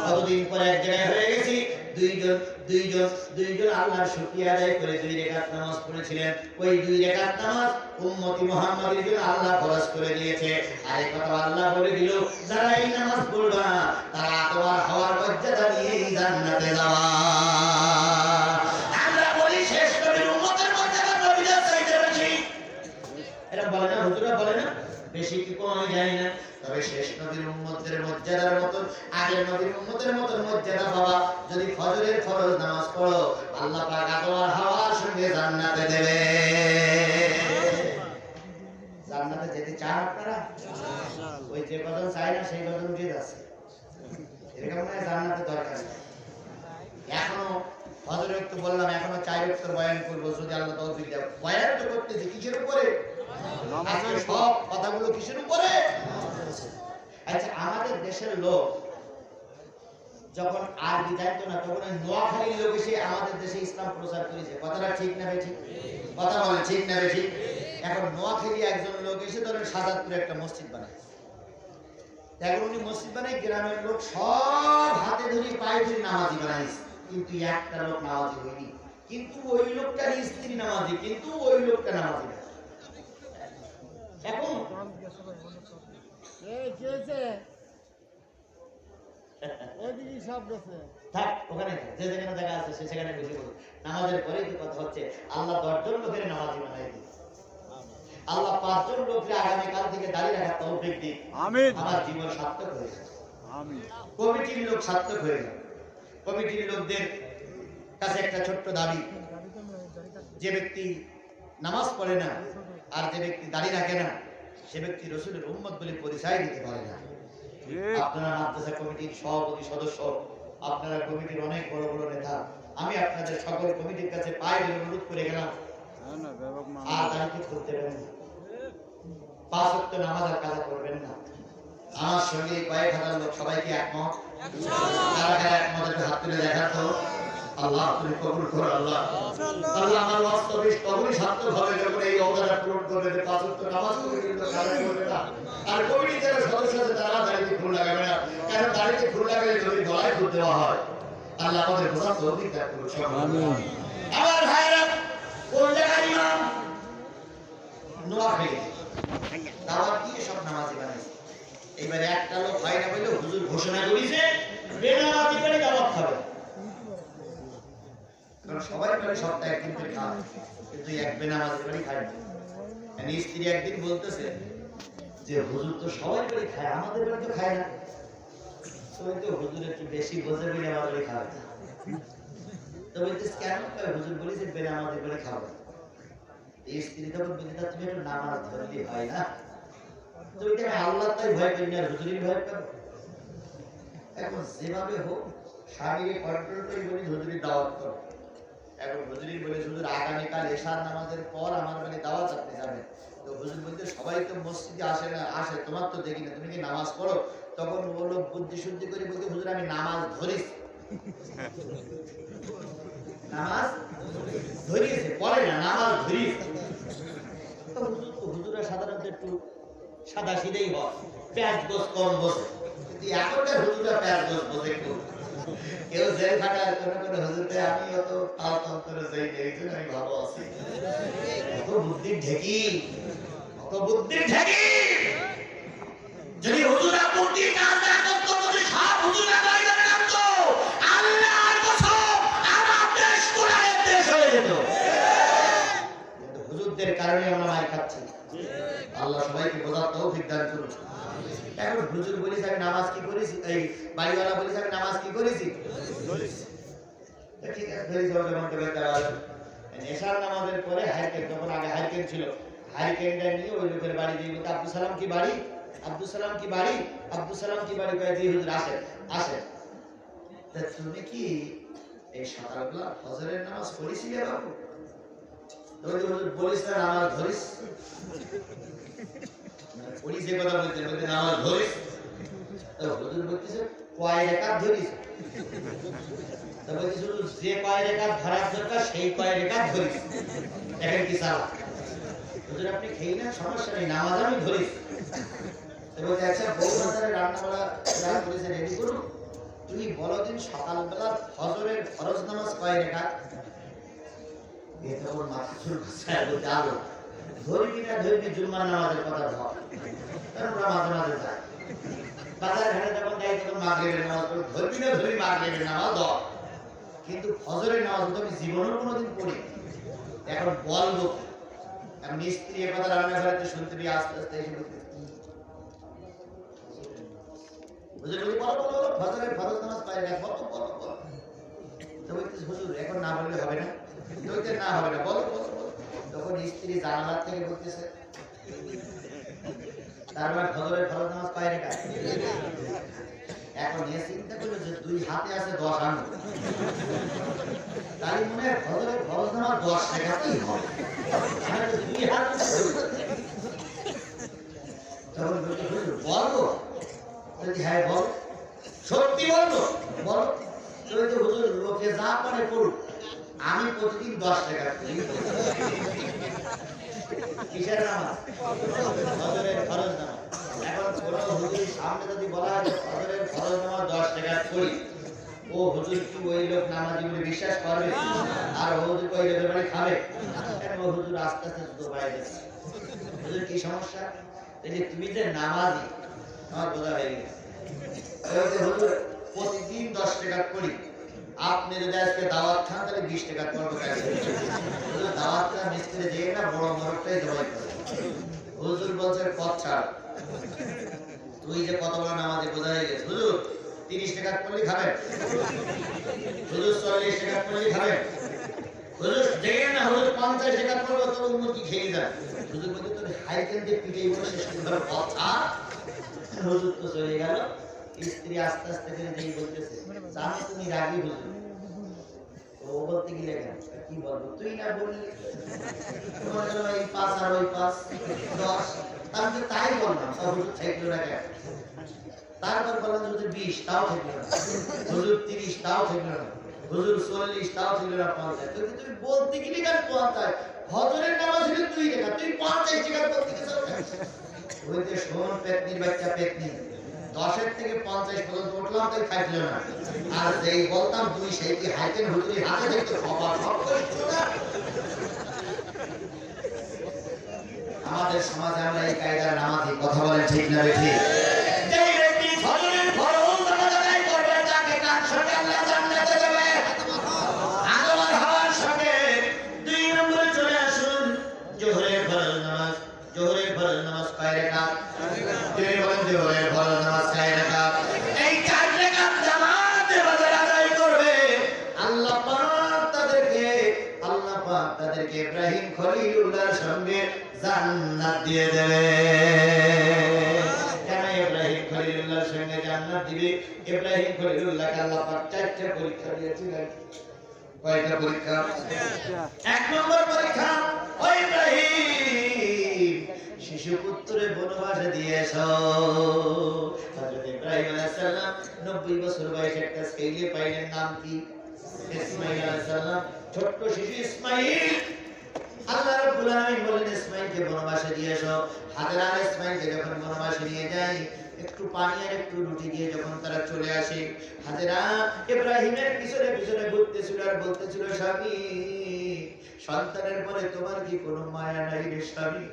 কতদিন পরে এক জায়গায় হয়ে গেছি। 2 জন আল্লাহর শুকরিয়া আদায় করে 2 রাকাত নামাজ পড়েছিলেন। ওই 2 রাকাত নামাজ উম্মতি মুহাম্মাদের জন্য আল্লাহ ফরজ করে দিয়েছে। আর এই কথা আল্লাহ বলে দিল যারা এই নামাজ পড়বা তারা তোমার হওয়ার মর্যাদা নিয়ে জান্নাতে যাওয়া। আমরা বলি শেষ নবীর উম্মতের মর্যাদা নবীদের চাইতে বেশি। এটা বলে না হুজুরা, বলে না বেশি কি কম আমি জানি না, তবে শেষ নবীর উম্মতের মর্যাদার মতো আগের নবীর উম্মতের মতো মর্যাদা বাবা যদি ফজরের ফরজ নামাজ পড়ো আল্লাহ পাক আদম আর হাওয়ার সঙ্গে জান্নাতে দেবে। জান্নাতে যেতে চান আপনারা? ওই যে কজন চায় না সেই কজন উঠে যাচ্ছে। এরকম না জান্নাতে দরকার এখনো হযরত একটু বললাম এখনো 4 বছর বয়ান করব যদি আল্লাহ তৌফিক দেয়। বয়ান তো করতেছি কিসের উপরে? নামাজের। সব কথাগুলো কিসের উপরে? আচ্ছা, আমাদের দেশের লোক যখন আরবি জানতো না তখন নোয়াখালীর লোক এসে আমাদের দেশে ইসলাম প্রচার করেছে। কথাটা ঠিক না বেঠিক? কথা বলে ঠিক না বেঠিক? এখন নোয়াখালী একজন লোক এসে ধরেন সাজাদপুরে একটা মসজিদ বানায়। এখন উনি মসজিদ বানায়, গ্রামের লোক সব হাতে ধরে পায়ে ধরে নামাজি বানাইছে, কিন্তু একটা লোক নামাজি হয়নি। কিন্তু ওই লোকটার স্ত্রী নামাজি, কিন্তু ওই লোকটা নামাজি না। এখন থাক, ওখানে যে যেখানে জায়গা আছে সে সেখানে বেশি বলুন। নামাজের পরেই তো কথা হচ্ছে আল্লাহ 10 জন লোকের নামাজি বানাই দিন। আল্লাহ 5 জন লোককে আগামীকাল থেকে দাঁড়িয়ে রাখার তৌফিক দিন। আমিন। আমার জীবন সার্থক হয়ে যাবে। আমিন। কমিটির লোক সার্থক হয়ে যাবে। কমিটির লোকদের কাছে একটা ছোট্ট দাবি, যে ব্যক্তি নামাজ পড়ে না আর যে ব্যক্তি দাঁড়িয়ে রাখে না সে ব্যক্তি রাসূলের উম্মত বলে পরিচয় দিতে পারে না। আপনারা মাদ্রাসা কমিটির সভাপতি সদস্য, আপনারা কমিটির অনেক বড় বড় নেতা, আমি আপনাদের সকল কমিটির কাছে পায়ে ধরে অনুরোধ করে গেলাম আর দাঁড়িয়ে করতে পারেন না, 5 ওয়াক্ত নামাজ আর কাজা করবেন না। আমার সঙ্গে কয়েক হাজার লোক সবাইকে একমত? কারা কারা একমত একটু হাত তুলে দেখা তো। আল্লাহ তুমি কবুল করো। আল্লাহ আল্লাহ আমার বাস্তবে তখনই সার্থক হবে যখন এই অবদানটা পূরণ করবে যে 5 ওয়াক্ত নামাজ কমিটির লোক কাজা করবে না, আর কমিটির যারা সদস্য আছে তারা দাঁড়িয়ে ফুল লাগাবে না। কারণ দাঁড়িয়ে ফুল লাগালে যদি গলায় ফুল দেওয়া হয়। আল্লাহ আমাদের বোঝার তৌফিক দান করুন। আমিন। আমার ভাইরা কোন জায়গার ইমাম? নোয়াখালী দাওয়াত দিয়ে সব নামাজি বানাইছে। এবারে একটা লোক হয় না বলে হুজুর ঘোষণা করেছে বেনামাজি করে দাওয়াত খাবে। কারণ সবাই বলে সপ্তাহে একদিন করে খাবে, কিন্তু এক বেনামাজি করে খায় না। মানে স্ত্রী একদিন বলতেছে যে হুজুর তো সবাই করে খায়, আমাদের বাড়ি তো খায় না। তুমি তো হুজুর একটু বেশি বোঝে বলে আমাদের খাবে না। তো বলতেছে কেন? হুজুর বলেছে বেনামাজি করে খাবে। স্ত্রী তখন বলতে তুমি একটু নামাজ ধরলে হয় না? তো এটা আল্লাহ তাই ভয় করি না, হুজুরের ভয় করো। এখন যেভাবে হোক স্বামীকে কন্ট্রোল করে বলি হুজুরের দাওয়াত করো। এখন হুজুরের বলে হুজুর আগামীকাল এশার নামাজের পর আমার বাড়ি দাওয়াত আপনি যাবেন। তো হুজুর বলতে সবাই তো মসজিদে আসে না, আসে তোমার তো দেখি না, তুমি কি নামাজ পড়ো? তখন ও লোক বুদ্ধি শুদ্ধি করে বলতে হুজুর আমি নামাজ ধরিস। নামাজ ধরিয়েছে, পড়ে না, নামাজ ধরিস। হুজুরা সাধারণত একটু সাদা সিধেই হয়, পেঁয়াজ গোস কম বসে, কিন্তু এখনকার হুজুরা পেঁয়াজ গোস বসে খুব। কেউ জেল খাটায় কোনো কোনো হুজুরকে আমি অত তাল তন্ত্রে যাই দেখছি আমি ভালো আছি। কত বুদ্ধির ঢেকি, কত বুদ্ধির ঢেকি। যদি হুজুরা বুদ্ধির কাজ না করতো যদি সব হুজুরা বাইরে নামতো, আল্লাহর কসম আমার দেশ কোরআনের দেশ হয়ে যেত। কিন্তু হুজুরদের কারণে আমরা মার খাচ্ছি। আল্লাহ সবাইকে বোঝার তৌফিক দান করুন। এখন হুজুর বলিস আমি নামাজ কি করেছি, এই বাড়িওয়ালা বলিস আমি নামাজ কি করেছি, ঠিক আছে ধরে যাও যেমন করে তারা এশার নামাজের পরে হাইকেন, তখন আগে হাইকেন ছিল, হাইকেনটা নিয়ে ওই লোকের বাড়ি দিয়ে বলতে আব্দুল সালাম কি বাড়ি, আব্দুল সালাম কি বাড়ি, আব্দুল সালাম কি বাড়ি কয়ে দিয়ে হুজুর আসেন আসেন। তা তুমি কি এই সকালবেলা ফজরের নামাজ পড়েছিলে বাবু? হুজুর বলিস না নামাজ ধরিস, পুলিশ যে কথা বলতে বলতে নামাজ ধরিস। তো হুজুর বলতেছে কয় রাকাত ধরিস? তো বলতেছে হুজুর যে কয় রাকাত ধরার দরকার সেই কয় রাকাত ধরিস। দেখেন কি সালা, হুজুর আপনি খেয়ে না সমস্যা নেই, নামাজ আমি ধরিস। তো বলতে আচ্ছা বউ বাজারে রান্নাবাড়া যা করেছে রেডি করুন, তুমি বলো দিন সকালবেলা ফজরের ফরজ নামাজ কয় রাকাত? এটা ওর মাথা চুল খায় বলতে আলো ধরবি না ধরবি জুম্মার নামাজের কথা ধর, কারণ ওরা মাঝে মাঝে যায় বাজার ঘাটে যখন যাই তখন মাগরিবের নামাজ পড়ে, ধরবি না ধরবি মাগরিবের নামাজ ধর, কিন্তু ফজরের নামাজ তো আমি জীবনেও কোনোদিন পড়ি। এখন বলবো আমি স্ত্রী কথা রান্নাঘরে শুনতে পেয়ে আস্তে আস্তে এসে বলতে ফজরের ফরজ নামাজ পাই না, কত বলো বলো। তো বলতেছে হুজুর এখন না বললে হবে না, না হবে না, বলো বলো। তখন স্ত্রী জানালার থেকে বলতেছে তার মানে ফজরের ফরজ নামাজ পায় না। এখন এ চিন্তা করলো যে 2 হাতে আছে 10 আঙুল, তাই মনে হয় ফজরের ফরজ নামাজ 10 টাকাতেই হবে। আর 2 হাতে তখন বলবো, যদি হ্যাঁ বল, সত্যি বলবো, বল। তুই তো হুজুর লোকে যা পারে করুক, আমি প্রতিদিন 10 টাকা করি। কিসের নামাজ? ফজরের ফরজ নামাজ। এখন কোন হুজুর সামনে যদি বলা হয় যে ফজরের ফরজ নামাজ 10 টাকা করি, ও হুজুর কি ওই লোক নামাজি বলে বিশ্বাস করবে? আর হুজুর কই লোকের বাড়ি খাবে? এখন ও হুজুর আস্তে আস্তে তো বাইরে যাচ্ছে। হুজুর কি সমস্যা? এই যে তুমি যে নামাজি, আমার বোঝা হয়ে গেছে। হুজুর প্রতিদিন 10 টাকা করি, আপনি যদি আজকে দাওয়াত খান তাহলে 20 টাকা করবো। দাওয়াতটা মিস্ত্রি দিয়ে না বড় মোরগটাই জবাই করে। হুজুর বলছে পথ ছাড়, তুই যে কত বড় নামাজে বোঝা হয়ে গেছে। হুজুর 30 টাকা করলে খাবেন, হুজুর 40 টাকা করলে খাবেন, হুজুর দেখেন না হুজুর 50 টাকা করবো তো উন্নতি খেয়ে যায়। হুজুর বলতে তোর হাইকেল দিয়ে পিঠে বলে শেষ করে পথ ছাড়। হুজুর তো চলে গেল। স্ত্রী আস্তে আস্তে করে দিয়ে বলতেছে, জানো তুমি রাগী হুজুর। ও বলতে গেলে কি বলবো, তুই না বললি তোমার জন্য এই 5 আর ওই 5 10, আমি তাই বললাম। হুজুর থাকলো না কেন? তারপর বললাম হুজুর 20, তাও থাকলো না। হুজুর 30, তাও থাকলো না। হুজুর 40, তাও থাকলো না। 50 তুমি বলতে গেলি কেন 50? হজরের নামাজ হলো 2 টাকা, তুই 50 টাকা বলতে গেছো। ওই যে শোন পেতনির বাচ্চা পেতনি, 10 থেকে 50 পর্যন্ত উঠলাম তাই খাইছিল না। আর যেই বলতাম 2, সেই কি হাইকেন হুজুরের হাতে দেখতে খবর সব করছিল না। আমাদের সমাজে আমরা এই কায়দার নামাজি, কথা বলেন ঠিক না বেঠিক? যেই ব্যক্তি ফজরের ফরজ নামাজ আদায় করবে তাকে কার সঙ্গে আল্লাহ জান্নাতে দেবে? আল্লাহর হওয়ার সঙ্গে 2 নম্বরে চলে আসুন জোহরের ফরজ নামাজ। জোহরের ফরজ নামাজ কয় রাকাত? তিনি বলেন জোহরের ফরজ নামাজ কয় রাকাত? এই 4 রাকাত জামাতে বাজার আদায় করবে, আল্লাহ পাক তাদেরকে ইব্রাহিম খলিলুল্লাহর সঙ্গে জান্নাত দিয়ে দেবে। কেন ইব্রাহিম খলিলুল্লাহর সঙ্গে জান্নাত দিবে? ইব্রাহিম খলিলুল্লাহকে আল্লাহ পাক 4টা পরীক্ষা দিয়েছিলেন। কয়টা পরীক্ষা? 1 নম্বর পরীক্ষা, ও ইব্রাহিম শিশু পুত্রে বনবাসে দিয়েছো। হযরত ইব্রাহিম আলাইহিস সালাম 90 বছর বয়সে একটা ছেলে পাইলেন, নাম কি? ইসমাঈল আলাইহিস সালাম। ছোট্ট শিশু ইসমাঈল, আল্লাহ রাব্বুল আলামিন বলেন ইসমাঈলকে বনবাসে দিয়েছো। হাজরা ইসমাঈলকে যখন বনবাসে নিয়ে যায়, একটু পানি আর একটু রুটি দিয়ে যখন তারা চলে আসে, হাজরা ইব্রাহিমের পিছনে পিছনে ঘুরতেছিল আর বলতেছিল, স্বামী সন্তানের পরে তোমার কি কোনো মায়া নাই রে স্বামী?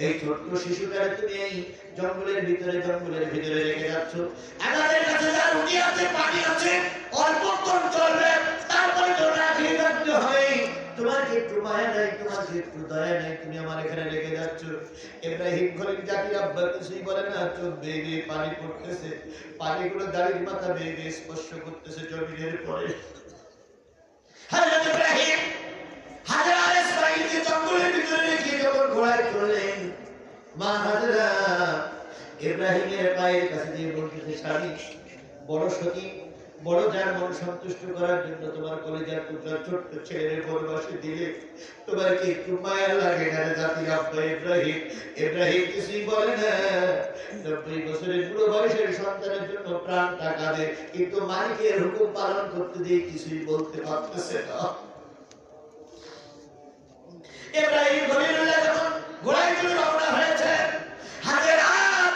এই ছোট্ট শিশুটারে তুমি এই জঙ্গলের ভিতরে রেখে যাচ্ছ। আমাদের কাছে যা রুটি আছে পানি আছে অল্পক্ষণ চলবে, তারপরে তো রাখি রাখতে হবে। তোমার কি একটু মায়া নাই, তোমার কি একটু দয়া নাই? তুমি আমার এখানে রেখে যাচ্ছ। ইব্রাহিম খলিল জাতির আব্বা কিছুই বলে না, চোখ বেয়ে বেয়ে পানি পড়তেছে, পানিগুলো দাড়ির মাথা বেয়ে বেয়ে স্পর্শ করতেছে জমিনের পরে। হযরত ইব্রাহিম হাজরা ইসমাঈলকে জঙ্গলের ভিতরে রেখে যখন ঘোড়ায় চললেন, মা হাজরা ইব্রাহিমের পায়ের কাছে দিয়ে বলতেছে, স্বামী বড় সতী, বড় যার মন সন্তুষ্ট করার জন্য তোমার কলিজার টুকরা ছোট্ট ছেলের বনবাসে দিলে, তোমার কি একটু মায়া লাগে না? জাতির আব্বা ইব্রাহিম। ইব্রাহিম কিছুই বলে না। 90 বছরের বুড়ো বয়সের সন্তানের জন্য প্রাণটা কাঁদে, কিন্তু মালিকের হুকুম পালন করতে দিয়ে কিছুই বলতে পারতেছে না। ইব্রাহিম খলিলুল্লাহ যখন ঘোড়ায় চড়ে রওনা হয়েছে, হাজেরা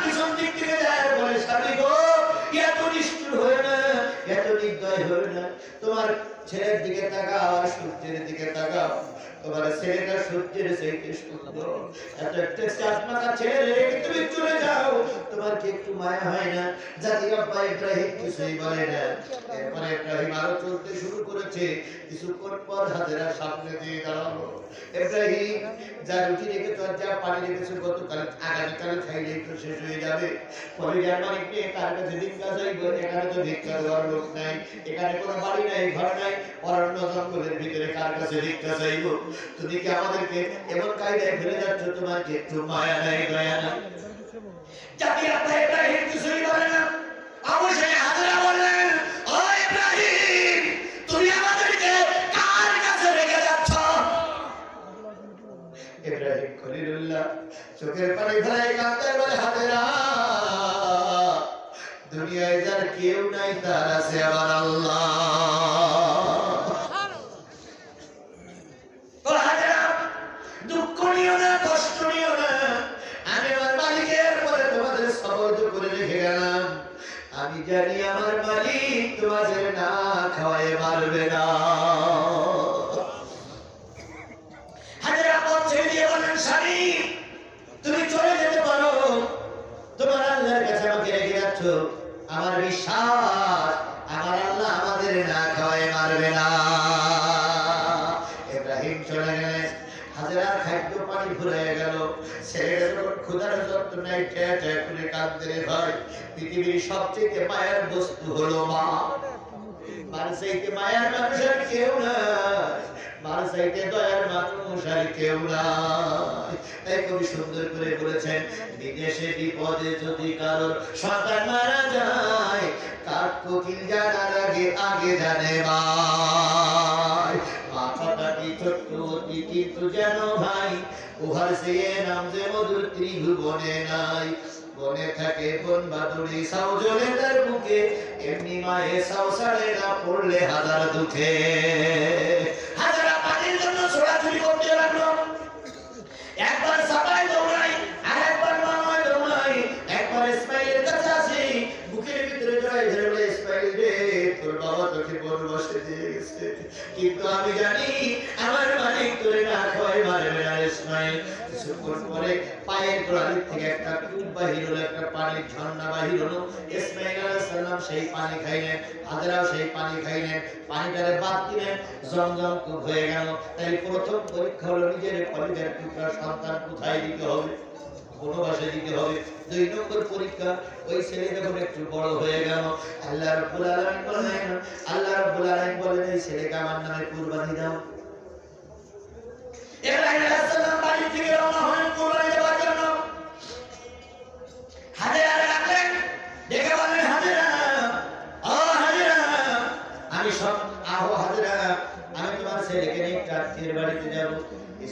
পিছন দিক থেকে যায়, বলে, স্বামী গো, এত নিষ্ঠুর হয়ে না, এত নির্দয় হয়ে না, তোমার ছেলের দিকে তাকাও আর সূর্যের দিকে তাকাও। তোমার ছেলেটা সূর্যের চাইতে সুন্দর, এত একটা চাঁদমাখা ছেলে রেখে তুমি চলে যাও, তোমার কি একটু মায়া হয় না? জাতির আব্বা ইব্রাহিম কিছুই বলে না। এরপরে ইব্রাহিম আরো চলতে শুরু করেছে। কিছুক্ষণ পর হাজেরা সামনে দিয়ে দাঁড়ালো। ইব্রাহিম যা রুটি রেখেছ, যা পানি রেখেছ, গতকাল আগামীকাল খাইলে একটু শেষ হয়ে যাবে। পরে যার মালিক নিয়ে কার কাছে ভিক্ষা চাইবো? এখানে তো ভিক্ষা দেওয়ার লোক নাই, এখানে কোনো বাড়ি নাই, ঘর নাই, অরণ্য জঙ্গলের ভিতরে কার কাছে ভিক্ষা চাইবো? তুমি কি আমাদেরকে এমন কায়দায় ফেলে যাচ্ছ? তোমার কি একটু মায়া নাই, দয়া নাই? জাতির আব্বা ইব্রাহিম কিছুই বলে না। অবশ্যই হাজেরা বললেন, ও ইব্রাহিম, তুমি আমাদেরকে কার কাছে রেখে যাচ্ছ? ইব্রাহিম খলিলুল্লাহ চোখের পানি ফেলে কাঁদতে বলে, হাজেরা, দুনিয়ায় যার কেউ নাই তার আছে আমার আল্লাহ। ও হাজেরা, দুঃখ নিও না, কষ্ট নিও না, আমি আমার মালিকের পরে তোমাদের সবর্দ করে রেখে গেলাম। আমি জানি আমার মালিক তোমাদের না খাওয়ায় মারবে না। হাজেরা পথ ছেড়ে দিয়ে বলেন, স্বামী, তুমি চলে যেতে পারো, তোমার আল্লাহর কাছে আমাকে রেখে যাচ্ছ, আমার বিশ্বাস আমার আল্লাহ আমাদের না খাওয়ায় মারবে না। ইব্রাহিম চলে গেলেন। হাজেরার খাদ্য পানি ফুরিয়ে গেল। ছেলেটা যখন ক্ষুধার যন্ত্রণায় ঠেয়া ঠেয়া করে কাঁদতে হয়, পৃথিবীর সবচেয়ে মায়ের বস্তু হলো মা। মার চাইতে মায়ের মানুষ আর কেউ নাই, মার চাইতে দয়ার মানুষ আর কেউ নাই। তাই কবি সুন্দর করে বলেছেন, বিদেশে বিপদে যদি কারোর সন্তান মারা যায়, কাক কোকিল জানার আগে আগে জানে ভাই। মাথাটাটি ছোট্ট অতি কিন্তু যেন ভাই, উহার সে নাম যে মধুর ত্রিভুবনে নাই। বনে থাকে বন বাদুড়ি সাউ জ্বলে তার বুকে, এমনি মায়ে সাউ সাড়ে না পড়লে হাজার দুঃখে। হাজারা পানির জন্য ছোড়াছুড়ি করতে লাগলো। একবার সাবাই দৌড়াই, আর একবার মামায় দৌড়াই, একবার ইসমাইলের কাছে আসি, বুকের ভিতরে জড়াই ধরে বলে, ইসমাইল রে, তোর বাবা তোকে বন বসে দিয়ে গেছে, কিন্তু আমি জানি আমার মালিক তোরে না খাওয়াই মারবে না। ইসমাইল কিছুক্ষণ পরে পায়ের গোড়ালি থেকে একটা কূপ বাহির হলো, একটা পানির ঝর্ণা বাহির হলো। ইসমাইল আলাইহিস সালাম সেই পানি খাইলেন, হাজেরাও সেই পানি খাইলেন, পানিটারে বাদ দিলেন, জমজম কূপ হয়ে গেল। তাই প্রথম পরীক্ষা হলো নিজের কলিজার টুকরা সন্তান কোথায় দিতে হবে, কোন ভাষায় দিতে হবে। 2 নম্বর পরীক্ষা, ওই ছেলে যখন একটু বড় হয়ে গেল, আল্লাহ রাব্বুল আলামিন বলেন, এই ছেলেকে আমার নামে কুরবানি দাও। ইব্রাহিম আলাইহিস সালাম বাড়ি থেকে রওনা হলেন কুরবানি দেওয়ার জন্য। হাজেরা ডাকলেন, ডেকে বললেন, হাজেরা, ও হাজেরা, আমি সব আহো হাজেরা, আমি তোমার ছেলেকে নিয়ে কাকির বাড়িতে যাব।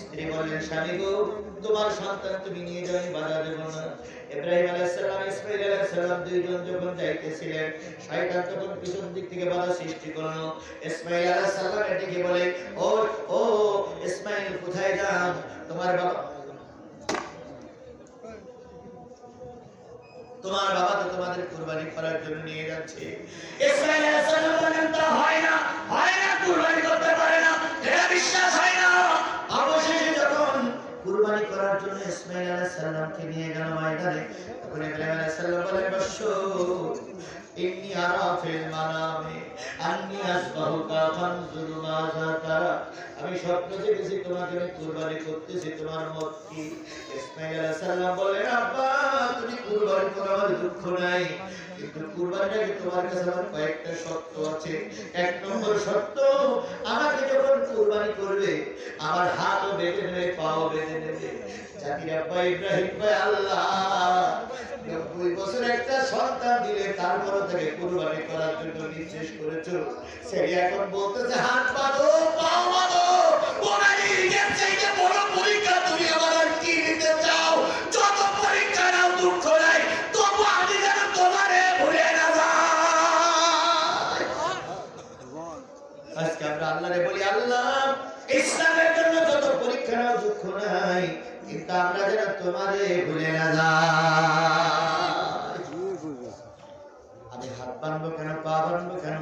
স্ত্রী বললেন, স্বামী গো, তোমার সন্তান তুমি নিয়ে যাও, বাধা দেব না। ইব্রাহিম আলাইহিস সালাম, ইসমাঈল আলাইহিস সালাম দুইজন যখন যাইতেছিলেন, শয়তান তখন পিছন দিক থেকে বাধা সৃষ্টি করলো। ইসমাঈল আলাইহিস সালাম এদিকে বলে, ও ইসমাঈল, কোথায় যাও? তোমার বাবা তো তোমাদের কুরবানি করার জন্য নিয়ে যাচ্ছে। ইসমাঈল আলাইহিস সালাম বলেন, তা হয় না, কুরবানি করতে পারে না, এটা বিশ্বাস হয় না। অবশেষে যখন কুরবানি করার জন্য ইসমাঈল আলাইহিস সালামকে নিয়ে গেল ময়দানে, তখন ইব্রাহিম আলাইহিস সালাম বলেন, বসো, ইন্নী আরা ফিল মানামি আন্নী আসবাহুকা ফানজুর মাযা তারা। আমি স্বপ্ন দেখেছি তোমাকে আমি কুরবানি করতেছি, তোমার মত কি? ইসমাঈল আলাইহিস সালাম বলেন, আব্বা, তুমি কুরবানি করো, আমার দুঃখ নাই, কিন্তু কুরবানিটাকে তোমার কাছে আমার কয়েকটা শর্ত আছে। 1 নম্বর শর্ত, আমাকে যখন কুরবানি করবে, আমার হাতও বেঁধে নেবে, পাও বেঁধে নেবে। জাতির আব্বা ইব্রাহিম ভাই, আল্লাহ 90 বছর একটা সন্তান দিলে তারপর তাকে কুরবানি করার জন্য নির্দেশ করেছো। সে এখন বলতেছে, হাত বাঁধো, পাও বাঁধো, কোরবানির ঈদের চাইতে বড় পরীক্ষা তুমি আমার আর কি দিতে চাও? যত পরীক্ষা নাও, দুঃখ নাই, তবু আমি যেন তোমারে ভুলে না যাই। আজকে আমরা আল্লাহরে বলি, আল্লাহ, ইসলামের জন্য যত পরীক্ষা নাও, দুঃখ নাই, কিন্তু আমরা যেন তোমারে ভুলে না যাই। আমি হাত বাঁধবো কেন, পা বাঁধবো কেন?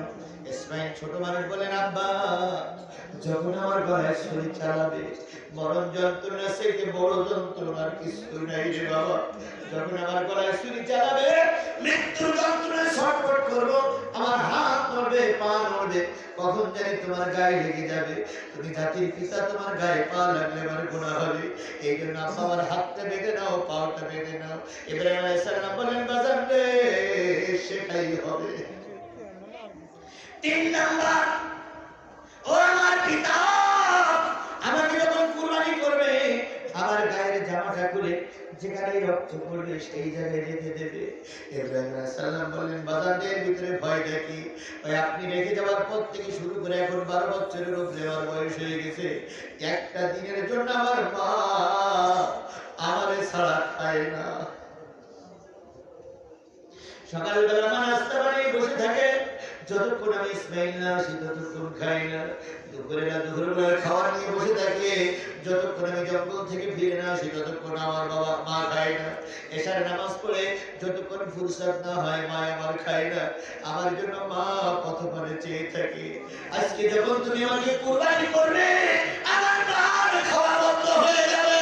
ইসমাঈল ছোট মানুষ বলেন, আব্বা, যখন আমার গলায় ছুরি চালাবে, মরণ যন্ত্রণা থেকে বড় যন্ত্রণার কিছু নাই রে বাবা। যখন আমার গলায় ছুরি চালাবে, মৃত্যুর যন্ত্রণায় ছটফট করবো, আমার হাত নড়বে, পা নড়বে, কখন জানি তোমার গায়ে লেগে যাবে। তুমি জাতির পিতা, তোমার গায়ে পা লাগলে আমার গুনাহ হবে। এই জন্য আমার হাতটা বেঁধে নাও, পাটা বেঁধে নাও। ইব্রাহিম আলাইহিস সালাম বলেন, বাজার রে, সেটাই হবে। 3 নাম্বার, ও আমার পিতা, আমাকে যখন কুরবানি করবে, আমার গায়ের জামাটা খুলে যেখানে রক্ত পড়বে সেই জায়গায় রেখে দেবে। ইব্রাহিম আলাইহিস সালাম বললেন, বাজারের ভিতরে ভয় দেখি, ওই আপনি রেখে যাওয়ার পর থেকে শুরু করে এখন 12 বছরের উপরে আমার বয়স হয়ে গেছে, একটা দিনের জন্য আমার মা আমারে ছাড়া খায় না। সকালবেলা মা নাস্তা বানিয়ে বসে থাকে, যতক্ষণ আমি ইসমাইল না আসি ততক্ষণ খাই না। দুপুরবেলা খাওয়া নিয়ে বসে থাকে, যতক্ষণ আমি জঙ্গল থেকে ফিরে না আসি ততক্ষণ আমার বাবা মা খায় না। এশার নামাজ পড়ে যতক্ষণ ফুরসত না হয় মা আমার খায় না। আমার জন্য মা কতক্ষণে চেয়ে থাকে। আজকে যখন তুমি আমাকে কুরবানি করবে, আমার মার খাওয়া বন্ধ হয়ে যাবে,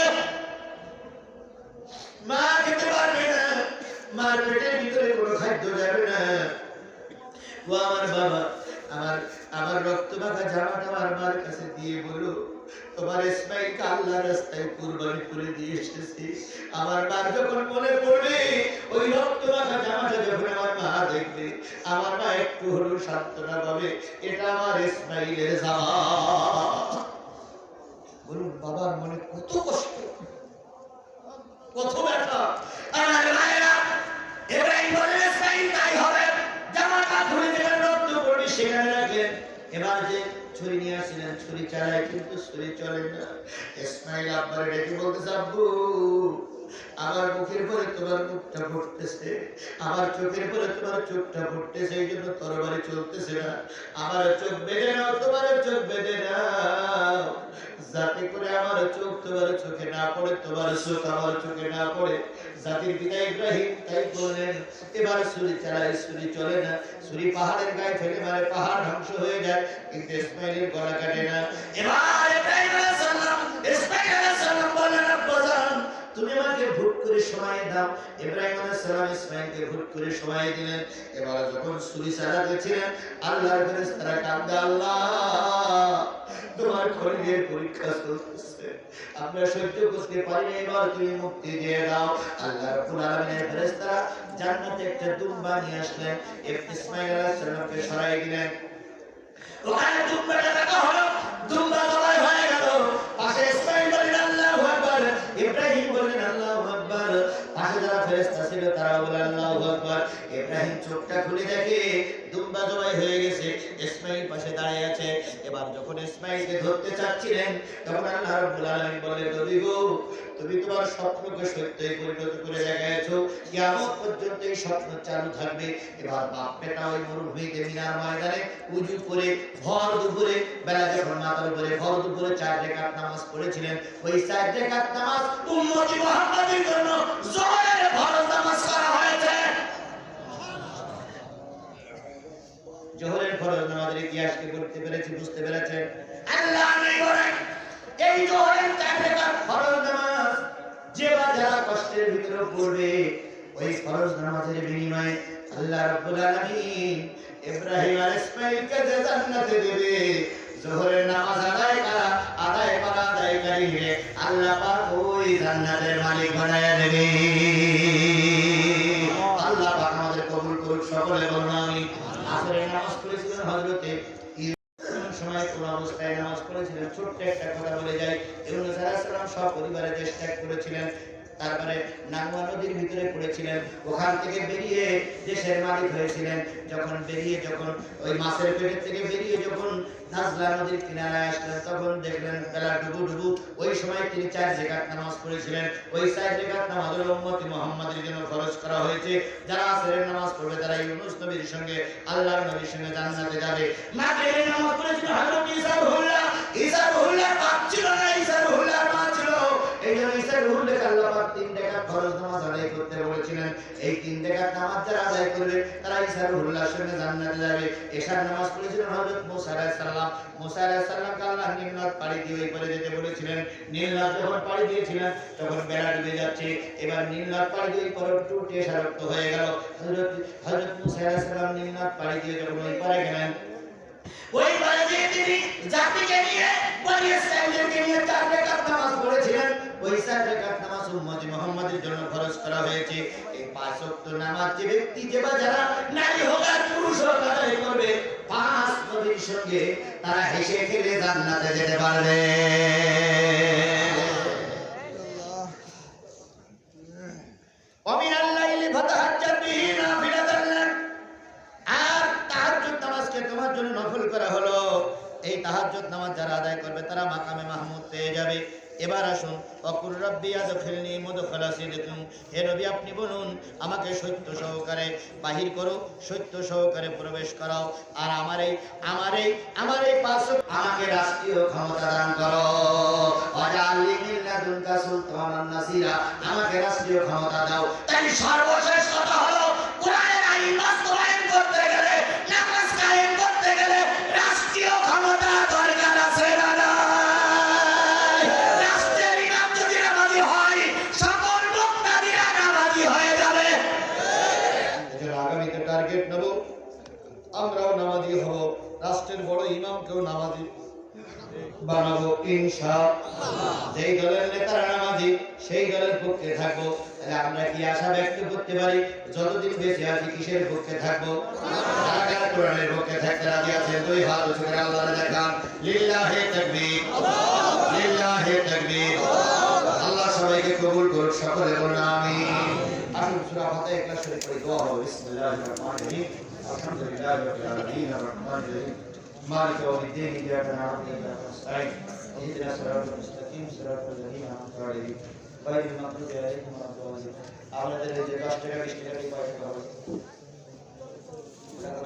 মা খেতে পারবে না, মার পেটের ভিতরে কোনো খাদ্য যাবে না। ও আমার বাবা, আমার রক্ত মাখা জামাটা আমার মার কাছে দিয়ে বলো, তোমার ইসমাইলকে আল্লাহর রাস্তায় কুরবানি করে দিয়ে এসেছি। আমার মা যখন মনে পড়বে, ওই রক্ত মাখা জামাটা যখন আমার মা দেখবে, আমার মা একটু হলেও সান্ত্বনা পাবে, এটা আমার ইসমাইলের জামা। বলুন বাবার মনে কত কষ্ট, কত ব্যথা। আমার মায়েরা ইব্রাহিম বললেন, ইসমাইল তাই হবে, জামাটা খুলে দেবেন, রক্ত পড়বে সেখানে রাখেন। এবার যে ছুরি নিয়ে আসছিলেন, ছুরি চালায় কিন্তু ছুরি চলে না। ইসমাইল আব্বার ডেকে বলতেছে, আব্বু আমার মুখের পরে তোমার মুখটা ফুটতেছে, আমার চোখের পরে তোমার চোখটা ফুটতেছে, এই জন্য তরবারি চলতেছে না। আমার চোখ বেঁধে নাও, তোমার চোখ বেঁধে নাও, যাতে করে আমার চোখ তোমার চোখে না পড়ে, তোমার চোখ আমার চোখে না পড়ে। জাতির পিতা ইব্রাহিম তাই বললেন। এবার ছুরি চালায়, ছুরি চলে না, ছুরি পাহাড়ের গায়ে ফেলে মারে, পাহাড় ধ্বংস হয়ে যায়, কিন্তু ইসমাইলের গলা কাটে না। এবার ইব্রাহিম আলাইহিস সালাম ইসমাইল আলাইহিস সালাম বললেন, আব্বাজান তুমি আমাকে ভুট করে সময় দাও। ইব্রাহিম আলাইহিস সালাম ইসমাইলকে ভুট করে সময় দিলেন। এবার যখন ছুরি চালাতেছিলেন, আল্লাহর ফেরেশতারা কাঁদে, আল্লাহ তোমার খলিলের পরীক্ষা চলতেছে, আমরা সহ্য করতে পারি না, এবার তুমি মুক্তি দিয়ে দাও। আল্লাহ রাব্বুল আলামিনের ফেরেশতারা জান্নাতে একটা দুম্বা নিয়ে আসলেন, ইসমাইল আলাইহিস সালামকে সরাই দিলেন। ওখানে দুম্বাটা দেখা হলো, দুম্বা জবাই হয়ে গেল। পাশে ইসমাইল বললেন আল্লাহু আকবার, ইব্রাহিম বললেন আল্লাহু আকবার, পাশে যারা ফেরেশতা ছিল তারা বললেন আল্লাহু আকবার। ইব্রাহিম চোখটা খুলে দেখে দুম্বা জবাই হয়ে গেছে, ইসমাইল পাশে দাঁড়িয়ে আছে। এবার যখন ইসমাইলকে ধরতে চাচ্ছিলেন, তখন আল্লাহ রাব্বুল আলামিন বললেন, নবী গো তুমি তোমার স্বপ্নকে সত্যে পরিণত করে দেখাইছো, কিয়ামত পর্যন্ত এই স্বপ্ন চালু থাকবে। এবার বাপ বেটা ওই মরুভূমিতে মিনার ময়দানে উযু করে ভর দুপুরে বেলা যখন মাথার উপরে ভর দুপুরে 4 রাকাত নামাজ পড়েছিলেন, ওই 4 রাকাত নামাজ উম্মতি মুহাম্মাদের জন্য জোহরের ফরজ নামাজ করা হয়েছে। জোহরের ফরজ নামাজের ইতিহাসকে পড়তে পেরেছি, বুঝতে পেরেছেন? আল্লাহ নবী বলেন, এই জোহরের 4 রাকাত ফরজ নামাজ যে যারা কষ্টের ভিতরে পড়বে, ওই ফরজ নামাজের বিনিময়ে আল্লাহ রাব্বুল আলামিন ইব্রাহিম আর ইসমাইলকে যে জান্নাতে দেবে, জোহরের নামাজ আদায়কারীকে আল্লাহ পাক ওই জান্নাতের মালিক বানায় দেবে। আল্লাহ পাক আমাদের কবুল করুক, সকলে বলুন আমিন। আসরের নামাজ পড়েছিলেন হযরতে সময় কোন অবস্থায় নামাজ পড়েছিলেন, ছোট্ট একটা কথা বলে যায়। ইব্রাহিম আলাইহিস সালাম সব পরিবারে দেশ ত্যাগ করেছিলেন, তারপরে নাঙ্গা নদীর ভিতরে পড়েছিলেন, ওখান থেকে বেরিয়ে দেশের মালিক হয়েছিলেন। যখন ওই মাছের পেট থেকে বেরিয়ে যখন নাজলা নদীর কিনারায় আসলেন, তখন দেখলেন বেলা ডুবু। ওই সময় তিনি 4 রাকাত নামাজ পড়েছিলেন। ওই 4 রাকাত নামাজ উম্মতি মুহাম্মাদের জন্য ফরজ করা হয়েছে। যারা আসরের নামাজ পড়বে তারা ইউনূস নবীর সঙ্গে, আল্লাহর নবীর সঙ্গে জান্নাতে যাবে। মাগরিবের নামাজ পড়েছিলেন হযরত ঈসা রুহুল্লাহর বাপ ছিল না, ঈসা রুহুল্লাহর মা ছিল। এই জন্য ঈসা রুহুল্লাহকে আল্লাহ পাক 3 রাকাত ফরজ নামাজ আদায় করতে বলেছিলেন। এই 3 রাকাত নামাজ যারা আদায় করবে তারা ঈসা রুহুল্লাহর সঙ্গে জান্নাতে যাবে। এশার নামাজ পড়েছিলেন হযরত মুসা আলাইহিস সালাম। মুসা আলাইহিস সালামকে আল্লাহ নীল নদ পাড়ি দিয়ে ওই পারে যেতে বলেছিলেন। নীল নদ যখন পাড়ি দিয়েছিলেন তখন বেলা ডুবে যাচ্ছে। এবার নীল নদ পাড়ি দিয়ে ওই পারে টুটে সারক্ত হয়ে গেল। হযরত মুসা আলাইহিস সালাম নীল নদ পাড়ি দিয়ে যখন ওই পারে গেলেন, ওই পারে যে তিনি জাতিকে নিয়ে বনি ইসরাঈলকে নিয়ে 4 রাকাত নামাজ পড়েছিলেন। ওই 4 রাকাত নামাজ উম্মতি মুহাম্মাদের জন্য ফরজ করা হয়েছে। এই 5 ওয়াক্ত নামাজ যে ব্যক্তি যারা নারী হোক আর পুরুষ হোক আদায় করবে, 5 নবীর সঙ্গে তারা হেসে খেলে জান্নাতে যেতে পারবে। জন্য নফল করা হলো। এই তাহাজ্জুদ নামাজ যারা আদায় করবে তারা মাকামে মাহমুদ পেয়ে যাবে। এবার আসুন, অকুর রব্বি আদখিলনি মুদখালা সিদকিন, হে নবী আপনি বলুন আমাকে সত্য সহকারে বাহির করো, সত্য সহকারে প্রবেশ করাও, আর আমার এই পাঁচ আমাকে রাষ্ট্রীয় ক্ষমতা দান করো। ওয়াজআলনি মিন লাদুনকা সুলতানান নাসিরা, আমাকে রাষ্ট্রীয় ক্ষমতা দাও। তাই সর্বশেষ কথা হলো কোরআনের আইন বাস্তবায়ন করতে গেলে, নামাজ কায়েম করতে গেলে রাষ্ট্রীয় ক্ষমতা দরকার আছে না? রাষ্ট্রের ইমাম যদি নামাজি হয়, সকল মুক্তাদিরা নামাজি হয়ে যাবে। এজন্য আগামীতে টার্গেট নেব, আমরাও নামাজি হব, রাষ্ট্রের বড় ইমামকেও নামাজি বানাবো ইনশাআল্লাহ। যেই দলের নেতারা নামাজি সেই দলের পক্ষে থাকবো। তাহলে আমরা কি আশা ব্যক্ত করতে পারি যতদিন বেঁচে আছি কিসের পক্ষে থাকবো? যারা কোরআনের পক্ষে থাকতে রাজি আছেন দুই হাত উঁচু করে আল্লাহকে দেখান, লিল্লাহি তাকবীর, লিল্লাহি তাকবীর। আল্লাহ সবাইকে কবুল করুন, সকলে বলুন আমিন। আসুন সূরা ফাতিহা ইখলাস শরীফ পড়ে দোয়া হবে। বিসমিল্লাহির রহমানির রহিম, আলহামদুলিল্লাহি রাব্বিল আলামিন, আর-রাহমানির রহিম, মালিকি ইয়াউমিদ্দিন, ইyyaka na'budu wa iyyaka nasta'in, ইহদিনাস সিরাতাল মুস্তাকিম, সিরাতাল লাযীনা আন'আমতা আলাইহিম, গায়রিল মাগদুবি আলাইহিম ওয়া লাদ-দাল্লিন। আমাদের এই যে 10 টাকা 20 টাকা দিয়ে পয়সা হবে, টাকা